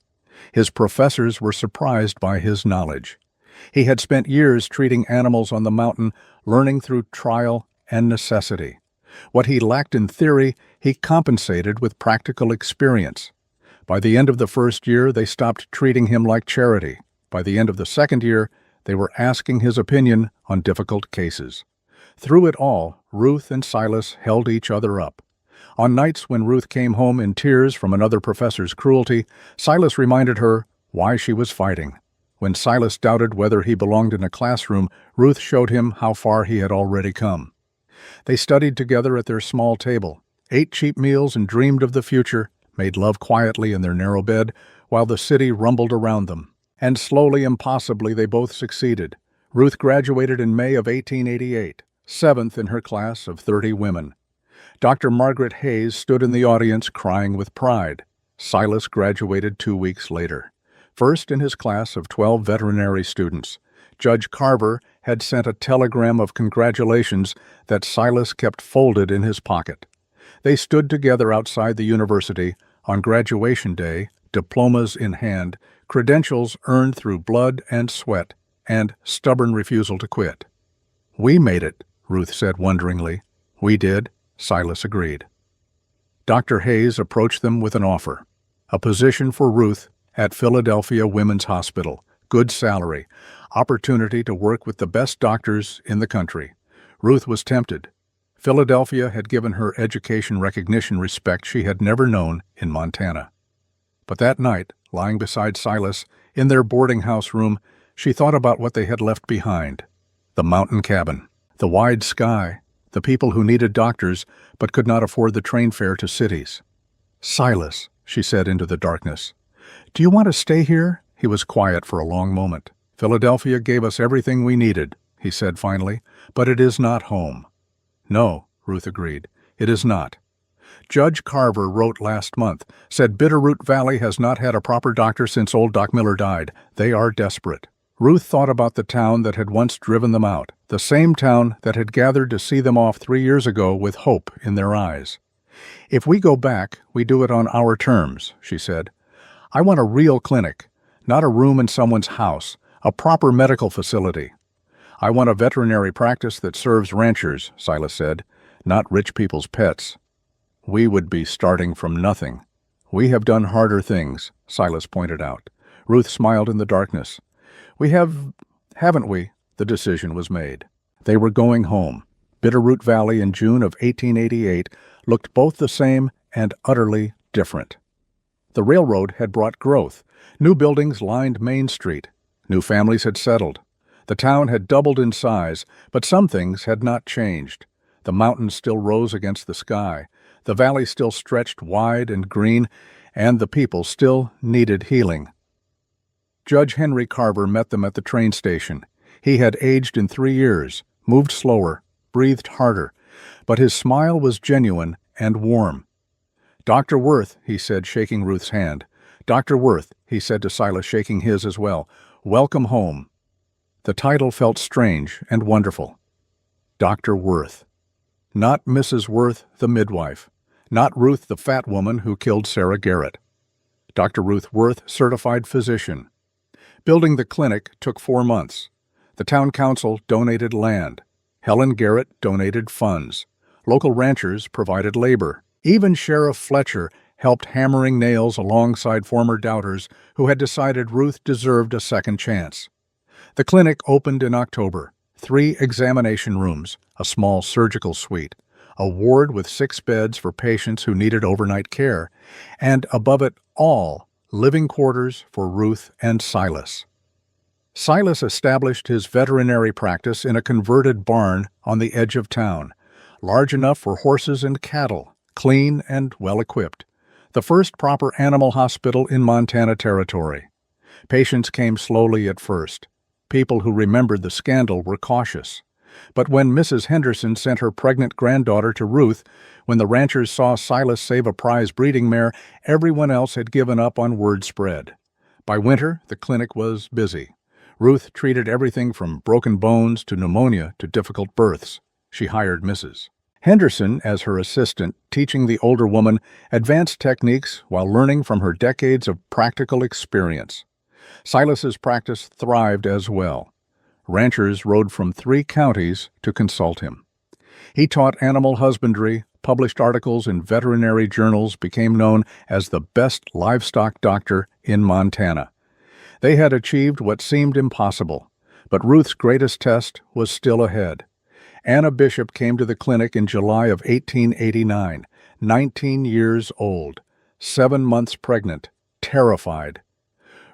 His professors were surprised by his knowledge. He had spent years treating animals on the mountain, learning through trial and necessity. What he lacked in theory, he compensated with practical experience. By the end of the first year, they stopped treating him like charity. By the end of the second year, they were asking his opinion on difficult cases. Through it all, Ruth and Silas held each other up. On nights when Ruth came home in tears from another professor's cruelty, Silas reminded her why she was fighting. When Silas doubted whether he belonged in a classroom, Ruth showed him how far he had already come. They studied together at their small table, ate cheap meals and dreamed of the future, made love quietly in their narrow bed while the city rumbled around them. And slowly and possibly they both succeeded. Ruth graduated in May of 1888, 7th in her class of 30 women. Dr. Margaret Hayes stood in the audience crying with pride. Silas graduated 2 weeks later, first in his class of 12 veterinary students. Judge Carver had sent a telegram of congratulations that Silas kept folded in his pocket. They stood together outside the university on graduation day, diplomas in hand, credentials earned through blood and sweat, and stubborn refusal to quit. "We made it," Ruth said wonderingly. "We did," Silas agreed. Dr. Hayes approached them with an offer. A position for Ruth at Philadelphia Women's Hospital, good salary, opportunity to work with the best doctors in the country. Ruth was tempted. Philadelphia had given her education recognition respect she had never known in Montana. But that night, lying beside Silas in their boarding house room, she thought about what they had left behind. The mountain cabin, the wide sky, the people who needed doctors but could not afford the train fare to cities. "Silas," she said into the darkness, "do you want to stay here?" He was quiet for a long moment. "Philadelphia gave us everything we needed," he said finally, "but it is not home." "No," Ruth agreed, "it is not." Judge Carver wrote last month, said Bitterroot Valley has not had a proper doctor since old Doc Miller died. They are desperate. Ruth thought about the town that had once driven them out, the same town that had gathered to see them off 3 years ago with hope in their eyes. "If we go back, we do it on our terms," she said. "I want a real clinic, not a room in someone's house, a proper medical facility." "I want a veterinary practice that serves ranchers," Silas said, "not rich people's pets." "We would be starting from nothing." "We have done harder things," Silas pointed out. Ruth smiled in the darkness. Haven't we?" The decision was made. They were going home. Bitterroot Valley in June of 1888 looked both the same and utterly different. The railroad had brought growth. New buildings lined Main Street. New families had settled. The town had doubled in size, but some things had not changed. The mountains still rose against the sky. The valley still stretched wide and green, and the people still needed healing. Judge Henry Carver met them at the train station. He had aged in 3 years, moved slower, breathed harder, but his smile was genuine and warm. "Dr. Worth," he said, shaking Ruth's hand. "Dr. Worth," he said to Silas, shaking his as well. "Welcome home." The title felt strange and wonderful. Dr. Worth. Not Mrs. Worth, the midwife. Not Ruth, the fat woman who killed Sarah Garrett. Dr. Ruth Worth, certified physician. Building the clinic took 4 months. The town council donated land. Helen Garrett donated funds. Local ranchers provided labor. Even Sheriff Fletcher helped hammering nails alongside former doubters who had decided Ruth deserved a second chance. The clinic opened in October. 3 examination rooms, a small surgical suite, a ward with 6 beds for patients who needed overnight care, and above it all, living quarters for Ruth and Silas. Silas established his veterinary practice in a converted barn on the edge of town. large enough for horses and cattle, clean and well-equipped. The first proper animal hospital in Montana Territory. Patients came slowly at first. People who remembered the scandal were cautious. But when Mrs. Henderson sent her pregnant granddaughter to Ruth, when the ranchers saw Silas save a prize breeding mare, everyone else had given up on word spread. By winter, the clinic was busy. Ruth treated everything from broken bones to pneumonia to difficult births. She hired Mrs. Henderson as her assistant, teaching the older woman advanced techniques while learning from her decades of practical experience. Silas's practice thrived as well. Ranchers rode from 3 counties to consult him. He taught animal husbandry, published articles in veterinary journals, became known as the best livestock doctor in Montana. They had achieved what seemed impossible, but Ruth's greatest test was still ahead. Anna Bishop came to the clinic in July of 1889, 19 years old, 7 months pregnant, terrified.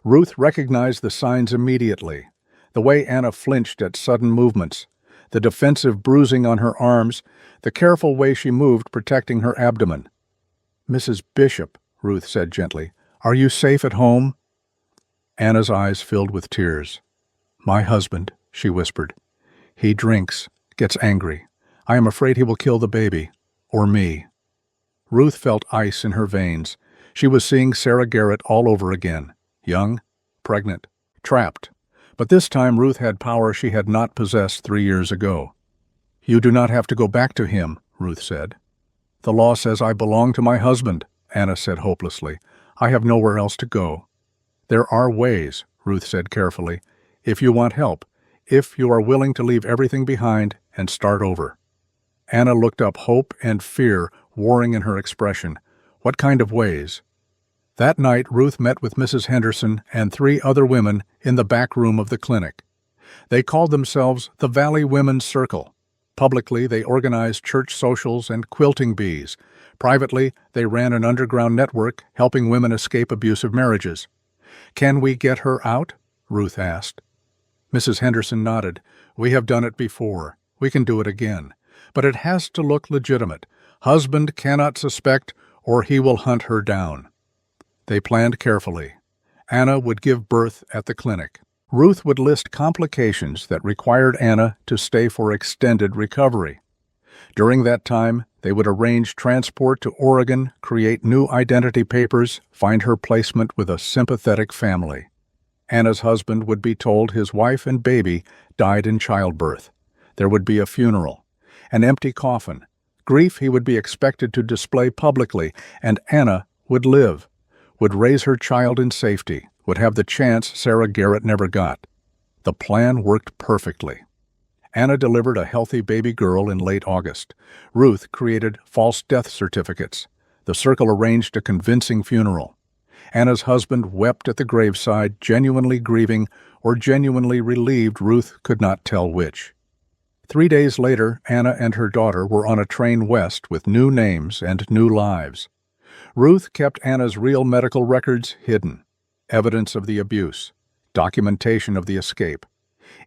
Ruth recognized the signs immediately. The way Anna flinched at sudden movements, the defensive bruising on her arms, the careful way she moved protecting her abdomen. "Mrs. Bishop," Ruth said gently, "are you safe at home?" Anna's eyes filled with tears. "My husband," she whispered. "He drinks, gets angry. I am afraid he will kill the baby, or me." Ruth felt ice in her veins. She was seeing Sarah Garrett all over again, young, pregnant, trapped. But this time Ruth had power she had not possessed 3 years ago. "You do not have to go back to him," Ruth said. "The law says I belong to my husband," Anna said hopelessly. "I have nowhere else to go." "There are ways," Ruth said carefully, "if you want help, if you are willing to leave everything behind and start over." Anna looked up, hope and fear warring in her expression. "What kind of ways?" That night, Ruth met with Mrs. Henderson and 3 other women in the back room of the clinic. They called themselves the Valley Women's Circle. Publicly, they organized church socials and quilting bees. Privately, they ran an underground network helping women escape abusive marriages. "Can we get her out?" Ruth asked. Mrs. Henderson nodded. "We have done it before. We can do it again. But it has to look legitimate. Husband cannot suspect, or he will hunt her down." They planned carefully. Anna would give birth at the clinic. Ruth would list complications that required Anna to stay for extended recovery. During that time, they would arrange transport to Oregon, create new identity papers, find her placement with a sympathetic family. Anna's husband would be told his wife and baby died in childbirth. There would be a funeral, an empty coffin, grief he would be expected to display publicly, and Anna would live, would raise her child in safety, would have the chance Sarah Garrett never got. The plan worked perfectly. Anna delivered a healthy baby girl in late August. Ruth created false death certificates. The circle arranged a convincing funeral. Anna's husband wept at the graveside, genuinely grieving or genuinely relieved, Ruth could not tell which. 3 days later, Anna and her daughter were on a train west with new names and new lives. Ruth kept Anna's real medical records hidden. Evidence of the abuse, documentation of the escape,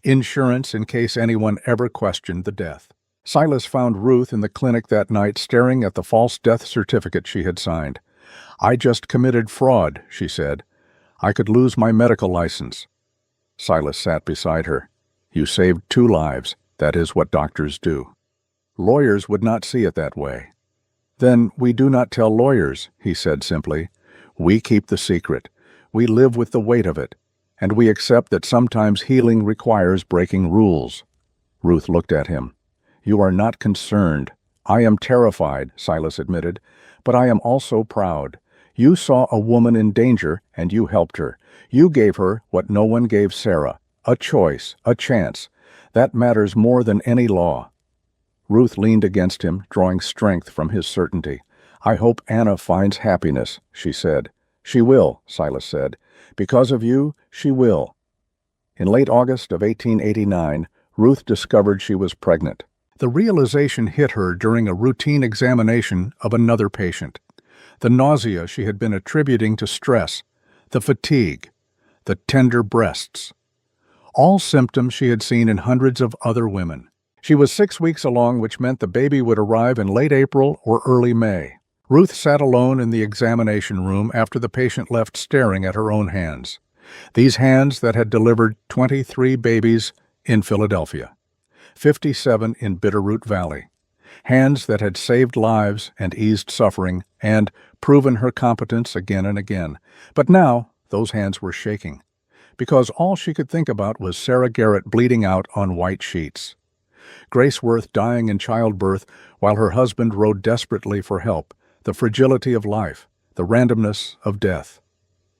insurance in case anyone ever questioned the death. Silas found Ruth in the clinic that night staring at the false death certificate she had signed. "I just committed fraud," she said. "I could lose my medical license." Silas sat beside her. "You saved 2 lives. That is what doctors do." Lawyers would not see it that way. "Then we do not tell lawyers," he said simply. "We keep the secret. We live with the weight of it, and we accept that sometimes healing requires breaking rules." Ruth looked at him. "You are not concerned." "I am terrified," Silas admitted, "but I am also proud. You saw a woman in danger, and you helped her. You gave her what no one gave Sarah, a choice, a chance. That matters more than any law." Ruth leaned against him, drawing strength from his certainty. "I hope Anna finds happiness," she said. "She will," Silas said. "Because of you, she will." In late August of 1889, Ruth discovered she was pregnant. The realization hit her during a routine examination of another patient. The nausea she had been attributing to stress, the fatigue, the tender breasts. All symptoms she had seen in hundreds of other women. She was 6 weeks along, which meant the baby would arrive in late April or early May. Ruth sat alone in the examination room after the patient left, staring at her own hands. These hands that had delivered 23 babies in Philadelphia, 57 in Bitterroot Valley. Hands that had saved lives and eased suffering and proven her competence again and again. But now those hands were shaking, because all she could think about was Sarah Garrett bleeding out on white sheets. Grace Worth dying in childbirth while her husband rode desperately for help, the fragility of life, the randomness of death.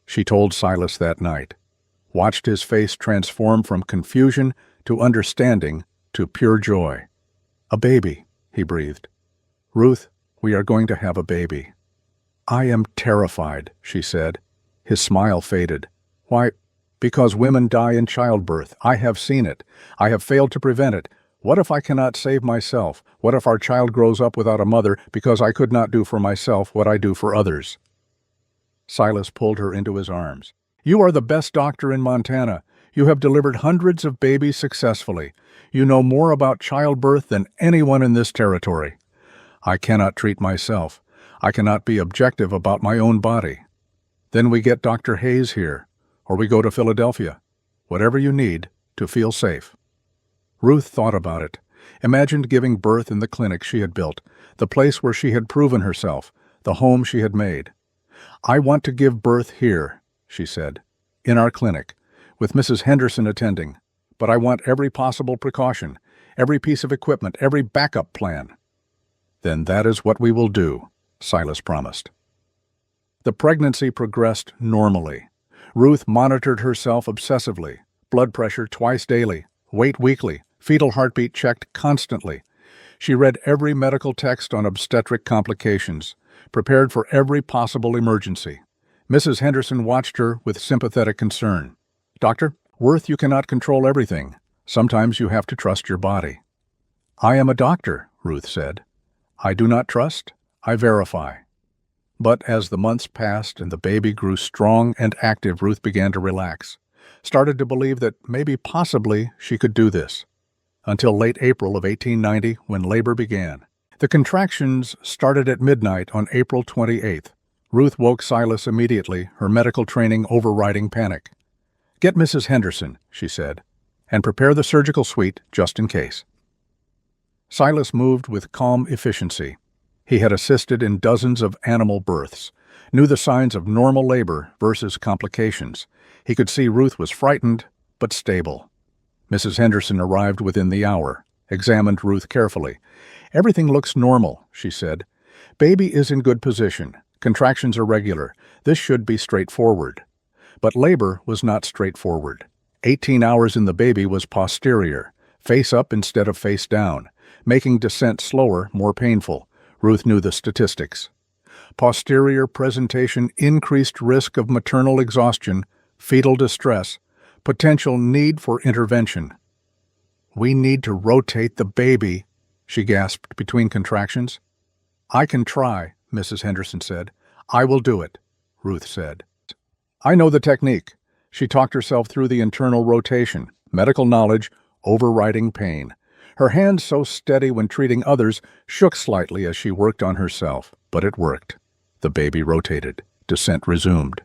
She told Silas that night, watched his face transform from confusion to understanding to pure joy. "A baby," he breathed. "Ruth, we are going to have a baby." "I am terrified," she said. His smile faded. "Why?" "Because women die in childbirth. I have seen it. I have failed to prevent it. What if I cannot save myself? What if our child grows up without a mother because I could not do for myself what I do for others?" Silas pulled her into his arms. "You are the best doctor in Montana. You have delivered hundreds of babies successfully. You know more about childbirth than anyone in this territory." "I cannot treat myself. I cannot be objective about my own body." "Then we get Dr. Hayes here, or we go to Philadelphia. Whatever you need to feel safe." Ruth thought about it, imagined giving birth in the clinic she had built, the place where she had proven herself, the home she had made. "I want to give birth here," she said, "in our clinic, with Mrs. Henderson attending, but I want every possible precaution, every piece of equipment, every backup plan." "Then that is what we will do," Silas promised. The pregnancy progressed normally. Ruth monitored herself obsessively, blood pressure twice daily, weight weekly, fetal heartbeat checked constantly. She read every medical text on obstetric complications, prepared for every possible emergency. Mrs. Henderson watched her with sympathetic concern. "Doctor, Worth, you cannot control everything. Sometimes you have to trust your body." "I am a doctor," Ruth said. "I do not trust, I verify." But as the months passed and the baby grew strong and active, Ruth began to relax, started to believe that maybe possibly she could do this. Until late April of 1890, when labor began. The contractions started at midnight on April 28th. Ruth woke Silas immediately, her medical training overriding panic. "Get Mrs. Henderson," she said, "and prepare the surgical suite just in case." Silas moved with calm efficiency. He had assisted in dozens of animal births, knew the signs of normal labor versus complications. He could see Ruth was frightened, but stable. Mrs. Henderson arrived within the hour, examined Ruth carefully. "Everything looks normal," she said. "Baby is in good position. Contractions are regular. This should be straightforward." But labor was not straightforward. 18 hours in the baby was posterior, face up instead of face down, making descent slower, more painful. Ruth knew the statistics. Posterior presentation increased risk of maternal exhaustion, fetal distress, potential need for intervention. "We need to rotate the baby," she gasped between contractions. "I can try," Mrs. Henderson said. "I will do it," Ruth said. "I know the technique." She talked herself through the internal rotation, medical knowledge overriding pain. Her hands, so steady when treating others, shook slightly as she worked on herself, but it worked. The baby rotated. Descent resumed.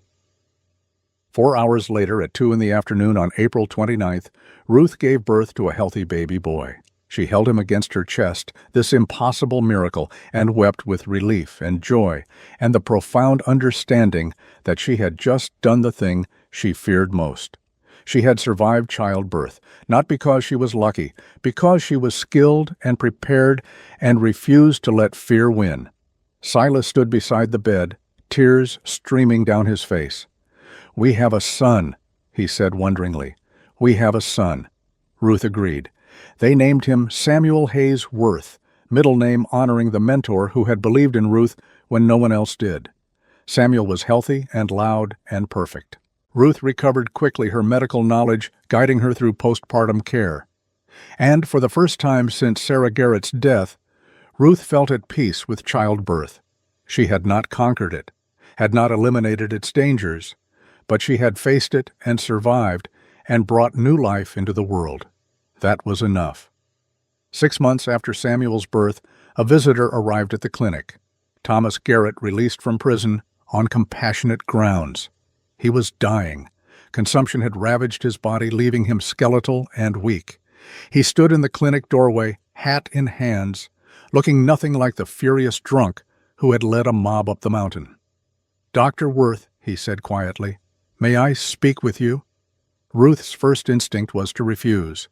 4 hours later, at 2 in the afternoon on April 29th, Ruth gave birth to a healthy baby boy. She held him against her chest, this impossible miracle, and wept with relief and joy and the profound understanding that she had just done the thing she feared most. She had survived childbirth, not because she was lucky, because she was skilled and prepared and refused to let fear win. Silas stood beside the bed, tears streaming down his face. "We have a son," he said wonderingly. "We have a son." Ruth agreed. They named him Samuel Hayes Worth, middle name honoring the mentor who had believed in Ruth when no one else did. Samuel was healthy and loud and perfect. Ruth recovered quickly, her medical knowledge guiding her through postpartum care. And for the first time since Sarah Garrett's death, Ruth felt at peace with childbirth. She had not conquered it, had not eliminated its dangers, but she had faced it and survived and brought new life into the world. That was enough. 6 months after Samuel's birth, a visitor arrived at the clinic. Thomas Garrett, released from prison on compassionate grounds. He was dying. Consumption had ravaged his body, leaving him skeletal and weak. He stood in the clinic doorway, hat in hands, looking nothing like the furious drunk who had led a mob up the mountain. "Dr. Worth," he said quietly, "may I speak with you?" Ruth's first instinct was to refuse.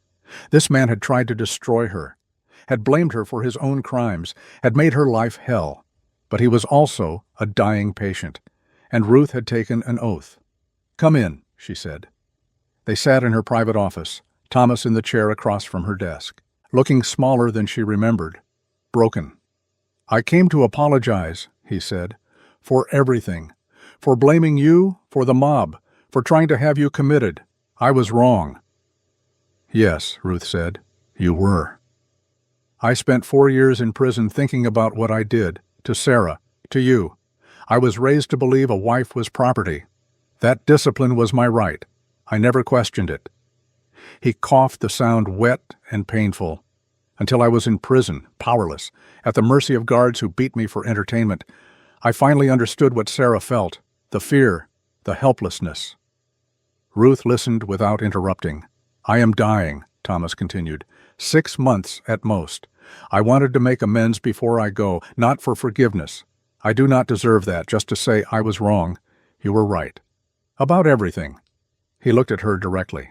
This man had tried to destroy her, had blamed her for his own crimes, had made her life hell. But he was also a dying patient, and Ruth had taken an oath. "Come in," she said. They sat in her private office, Thomas in the chair across from her desk, looking smaller than she remembered, broken. "I came to apologize," he said, "for everything, for blaming you, for the mob, for trying to have you committed. I was wrong." "Yes," Ruth said, "you were." "I spent 4 years in prison thinking about what I did, to Sarah, to you. I was raised to believe a wife was property. That discipline was my right. I never questioned it." He coughed, the sound wet and painful. "Until I was in prison, powerless, at the mercy of guards who beat me for entertainment. I finally understood what Sarah felt, the fear, the helplessness." Ruth listened without interrupting. "I am dying," Thomas continued. 6 months at most. I wanted to make amends before I go, not for forgiveness. I do not deserve that, just to say I was wrong. You were right. About everything." He looked at her directly.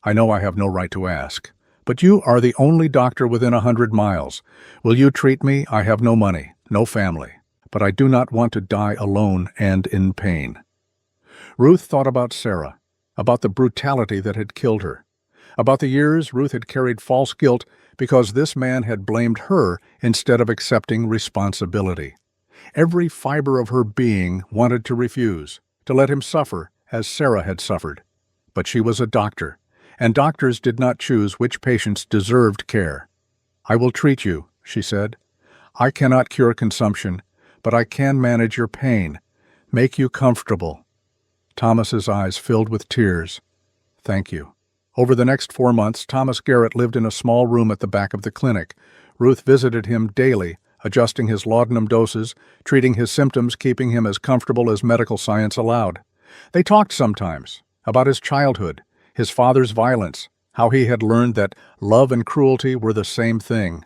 "I know I have no right to ask, but you are the only doctor within 100 miles. Will you treat me? I have no money, no family, but I do not want to die alone and in pain." Ruth thought about Sarah, about the brutality that had killed her, about the years Ruth had carried false guilt because this man had blamed her instead of accepting responsibility. Every fiber of her being wanted to refuse, to let him suffer as Sarah had suffered. But she was a doctor, and doctors did not choose which patients deserved care. "I will treat you," she said. "I cannot cure consumption, but I can manage your pain, make you comfortable." Thomas's eyes filled with tears. "Thank you." Over the next 4 months, Thomas Garrett lived in a small room at the back of the clinic. Ruth visited him daily, adjusting his laudanum doses, treating his symptoms, keeping him as comfortable as medical science allowed. They talked sometimes about his childhood, his father's violence, how he had learned that love and cruelty were the same thing.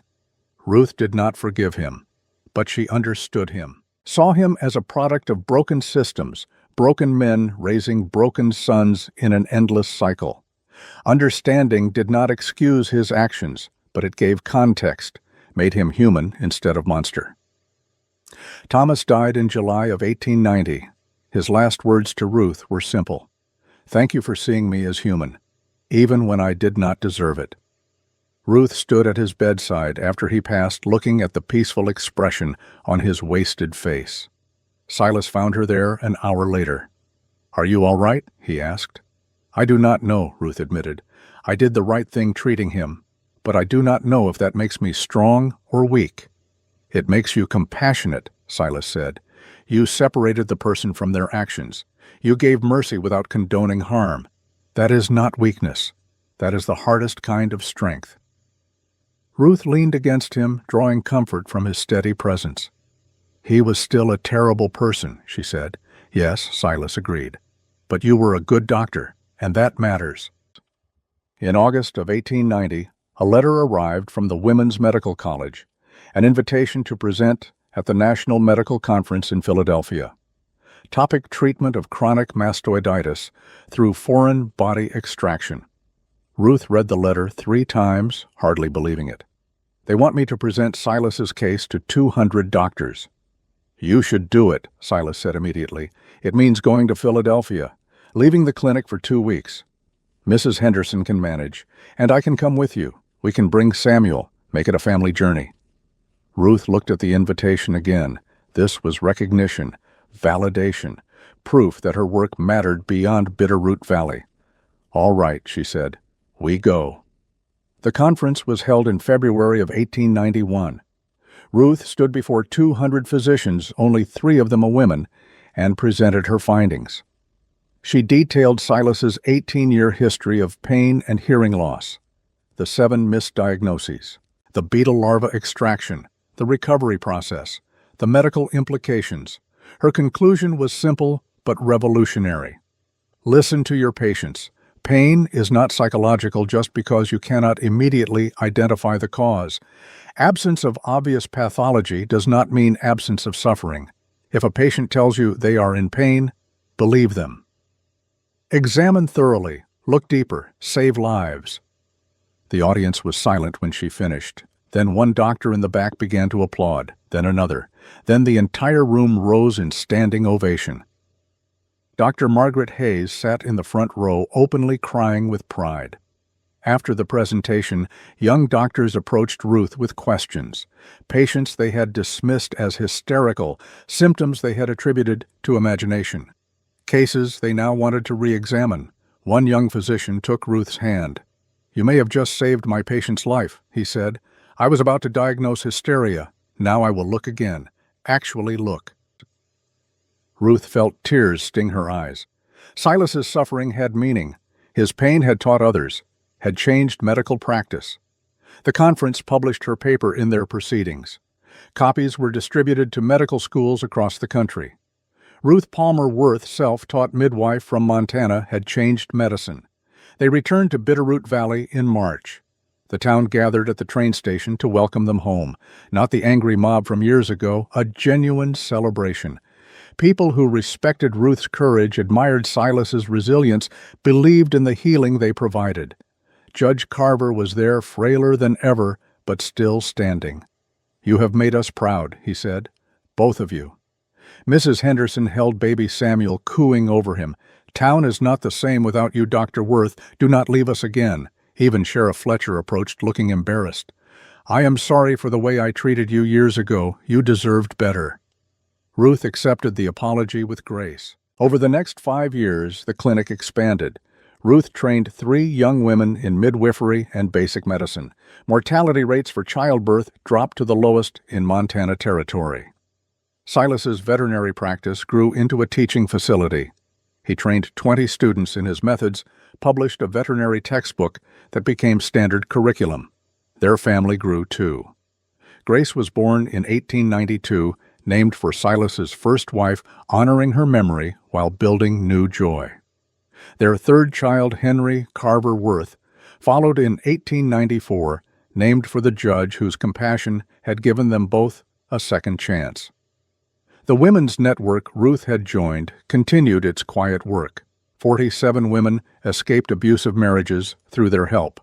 Ruth did not forgive him, but she understood him, saw him as a product of broken systems, broken men raising broken sons in an endless cycle. Understanding did not excuse his actions, but it gave context, made him human instead of monster. Thomas died in July of 1890. His last words to Ruth were simple. "Thank you for seeing me as human, even when I did not deserve it." Ruth stood at his bedside after he passed, looking at the peaceful expression on his wasted face. Silas found her there an hour later. "Are you all right?" he asked. "I do not know," Ruth admitted. "I did the right thing treating him, but I do not know if that makes me strong or weak." "It makes you compassionate," Silas said. "You separated the person from their actions. You gave mercy without condoning harm. That is not weakness. That is the hardest kind of strength." Ruth leaned against him, drawing comfort from his steady presence. "He was still a terrible person," she said. "Yes," Silas agreed. "But you were a good doctor, and that matters." In August of 1890, a letter arrived from the Women's Medical College, an invitation to present at the National Medical Conference in Philadelphia. Topic: treatment of chronic mastoiditis through foreign body extraction. Ruth read the letter 3 times, hardly believing it. "They want me to present Silas's case to 200 doctors." "You should do it," Silas said immediately. "It means going to Philadelphia, leaving the clinic for 2 weeks. Mrs. Henderson can manage, and I can come with you. We can bring Samuel, make it a family journey." Ruth looked at the invitation again. This was recognition, validation, proof that her work mattered beyond Bitterroot Valley. "All right," she said. "We go." The conference was held in February of 1891. Ruth stood before 200 physicians, only 3 of them a woman, and presented her findings. She detailed Silas's 18-year history of pain and hearing loss, the 7 misdiagnoses, the beetle larva extraction, the recovery process, the medical implications. Her conclusion was simple but revolutionary. Listen to your patients. Pain is not psychological just because you cannot immediately identify the cause. Absence of obvious pathology does not mean absence of suffering. If a patient tells you they are in pain, believe them. Examine thoroughly, look deeper, save lives. The audience was silent when she finished. Then one doctor in the back began to applaud, then another. Then the entire room rose in standing ovation. Dr. Margaret Hayes sat in the front row, openly crying with pride. After the presentation, young doctors approached Ruth with questions. Patients they had dismissed as hysterical, symptoms they had attributed to imagination. Cases they now wanted to re-examine. One young physician took Ruth's hand. "You may have just saved my patient's life," he said. "I was about to diagnose hysteria. Now I will look again. Actually look." Ruth felt tears sting her eyes. Silas's suffering had meaning. His pain had taught others, had changed medical practice. The conference published her paper in their proceedings. Copies were distributed to medical schools across the country. Ruth Palmer Worth, self-taught midwife from Montana, had changed medicine. They returned to Bitterroot Valley in March. The town gathered at the train station to welcome them home. Not the angry mob from years ago, a genuine celebration. People who respected Ruth's courage, admired Silas's resilience, believed in the healing they provided. Judge Carver was there, frailer than ever, but still standing. "You have made us proud," he said. "Both of you." Mrs. Henderson held baby Samuel, cooing over him. "Town is not the same without you, Dr. Worth. Do not leave us again." Even Sheriff Fletcher approached, looking embarrassed. "I am sorry for the way I treated you years ago. You deserved better." Ruth accepted the apology with grace. Over the next 5 years, the clinic expanded. Ruth trained 3 young women in midwifery and basic medicine. Mortality rates for childbirth dropped to the lowest in Montana Territory. Silas's veterinary practice grew into a teaching facility. He trained 20 students in his methods, published a veterinary textbook that became standard curriculum. Their family grew too. Grace was born in 1892, named for Silas's first wife, honoring her memory while building new joy. Their third child, Henry Carver Worth, followed in 1894, named for the judge whose compassion had given them both a second chance. The women's network Ruth had joined continued its quiet work. 47 women escaped abusive marriages through their help.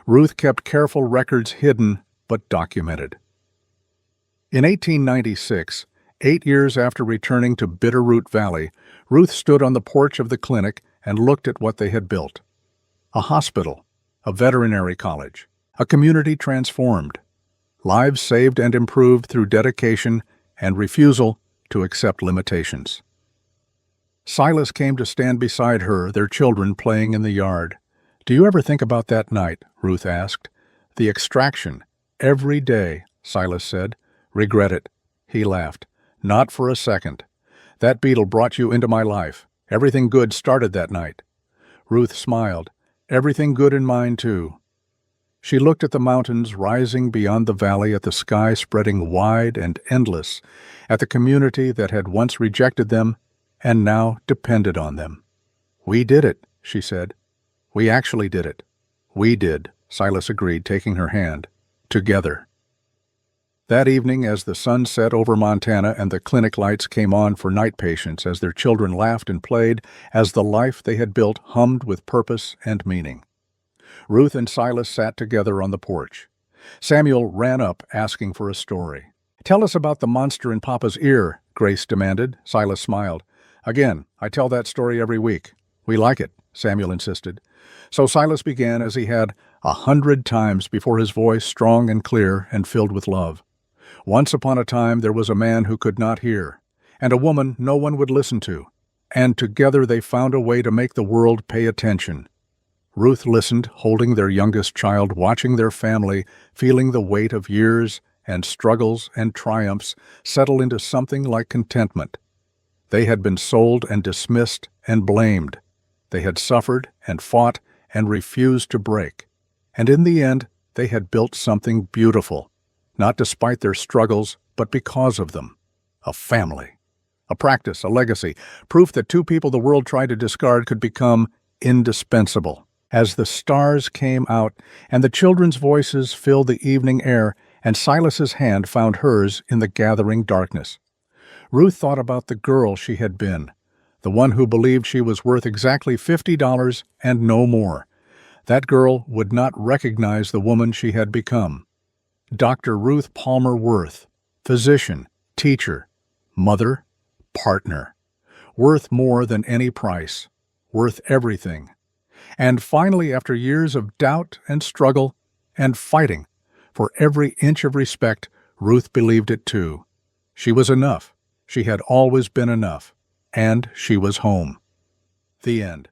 Ruth kept careful records hidden but documented. In 1896, 8 years after returning to Bitterroot Valley, Ruth stood on the porch of the clinic and looked at what they had built. A hospital, a veterinary college, a community transformed, lives saved and improved through dedication and refusal to accept limitations. Silas came to stand beside her, their children playing in the yard. "Do you ever think about that night?" Ruth asked. "The extraction. Every day," Silas said. "Regret it." He laughed. "Not for a second. That beetle brought you into my life. Everything good started that night." Ruth smiled. "Everything good in mine, too." She looked at the mountains rising beyond the valley, at the sky spreading wide and endless, at the community that had once rejected them and now depended on them. "We did it," she said. "We actually did it." "We did," Silas agreed, taking her hand. "Together." That evening, as the sun set over Montana and the clinic lights came on for night patients, as their children laughed and played, as the life they had built hummed with purpose and meaning, Ruth and Silas sat together on the porch. Samuel ran up, asking for a story. "Tell us about the monster in Papa's ear," Grace demanded. Silas smiled. "Again, I tell that story every week." "We like it," Samuel insisted. So Silas began, as he had 100 times before, his voice strong and clear and filled with love. "Once upon a time there was a man who could not hear, and a woman no one would listen to, and together they found a way to make the world pay attention. Ruth listened, holding their youngest child, watching their family, feeling the weight of years and struggles and triumphs settle into something like contentment. They had been sold and dismissed and blamed. They had suffered and fought and refused to break. And in the end, they had built something beautiful, not despite their struggles, but because of them. A family. A practice, a legacy, proof that two people the world tried to discard could become indispensable. As the stars came out and the children's voices filled the evening air and Silas's hand found hers in the gathering darkness, Ruth thought about the girl she had been, the one who believed she was worth exactly $50 and no more. That girl would not recognize the woman she had become. Dr. Ruth Palmer Worth, physician, teacher, mother, partner, worth more than any price, worth everything. And finally, after years of doubt and struggle and fighting for every inch of respect, Ruth believed it too. She was enough. She had always been enough. And she was home. The end.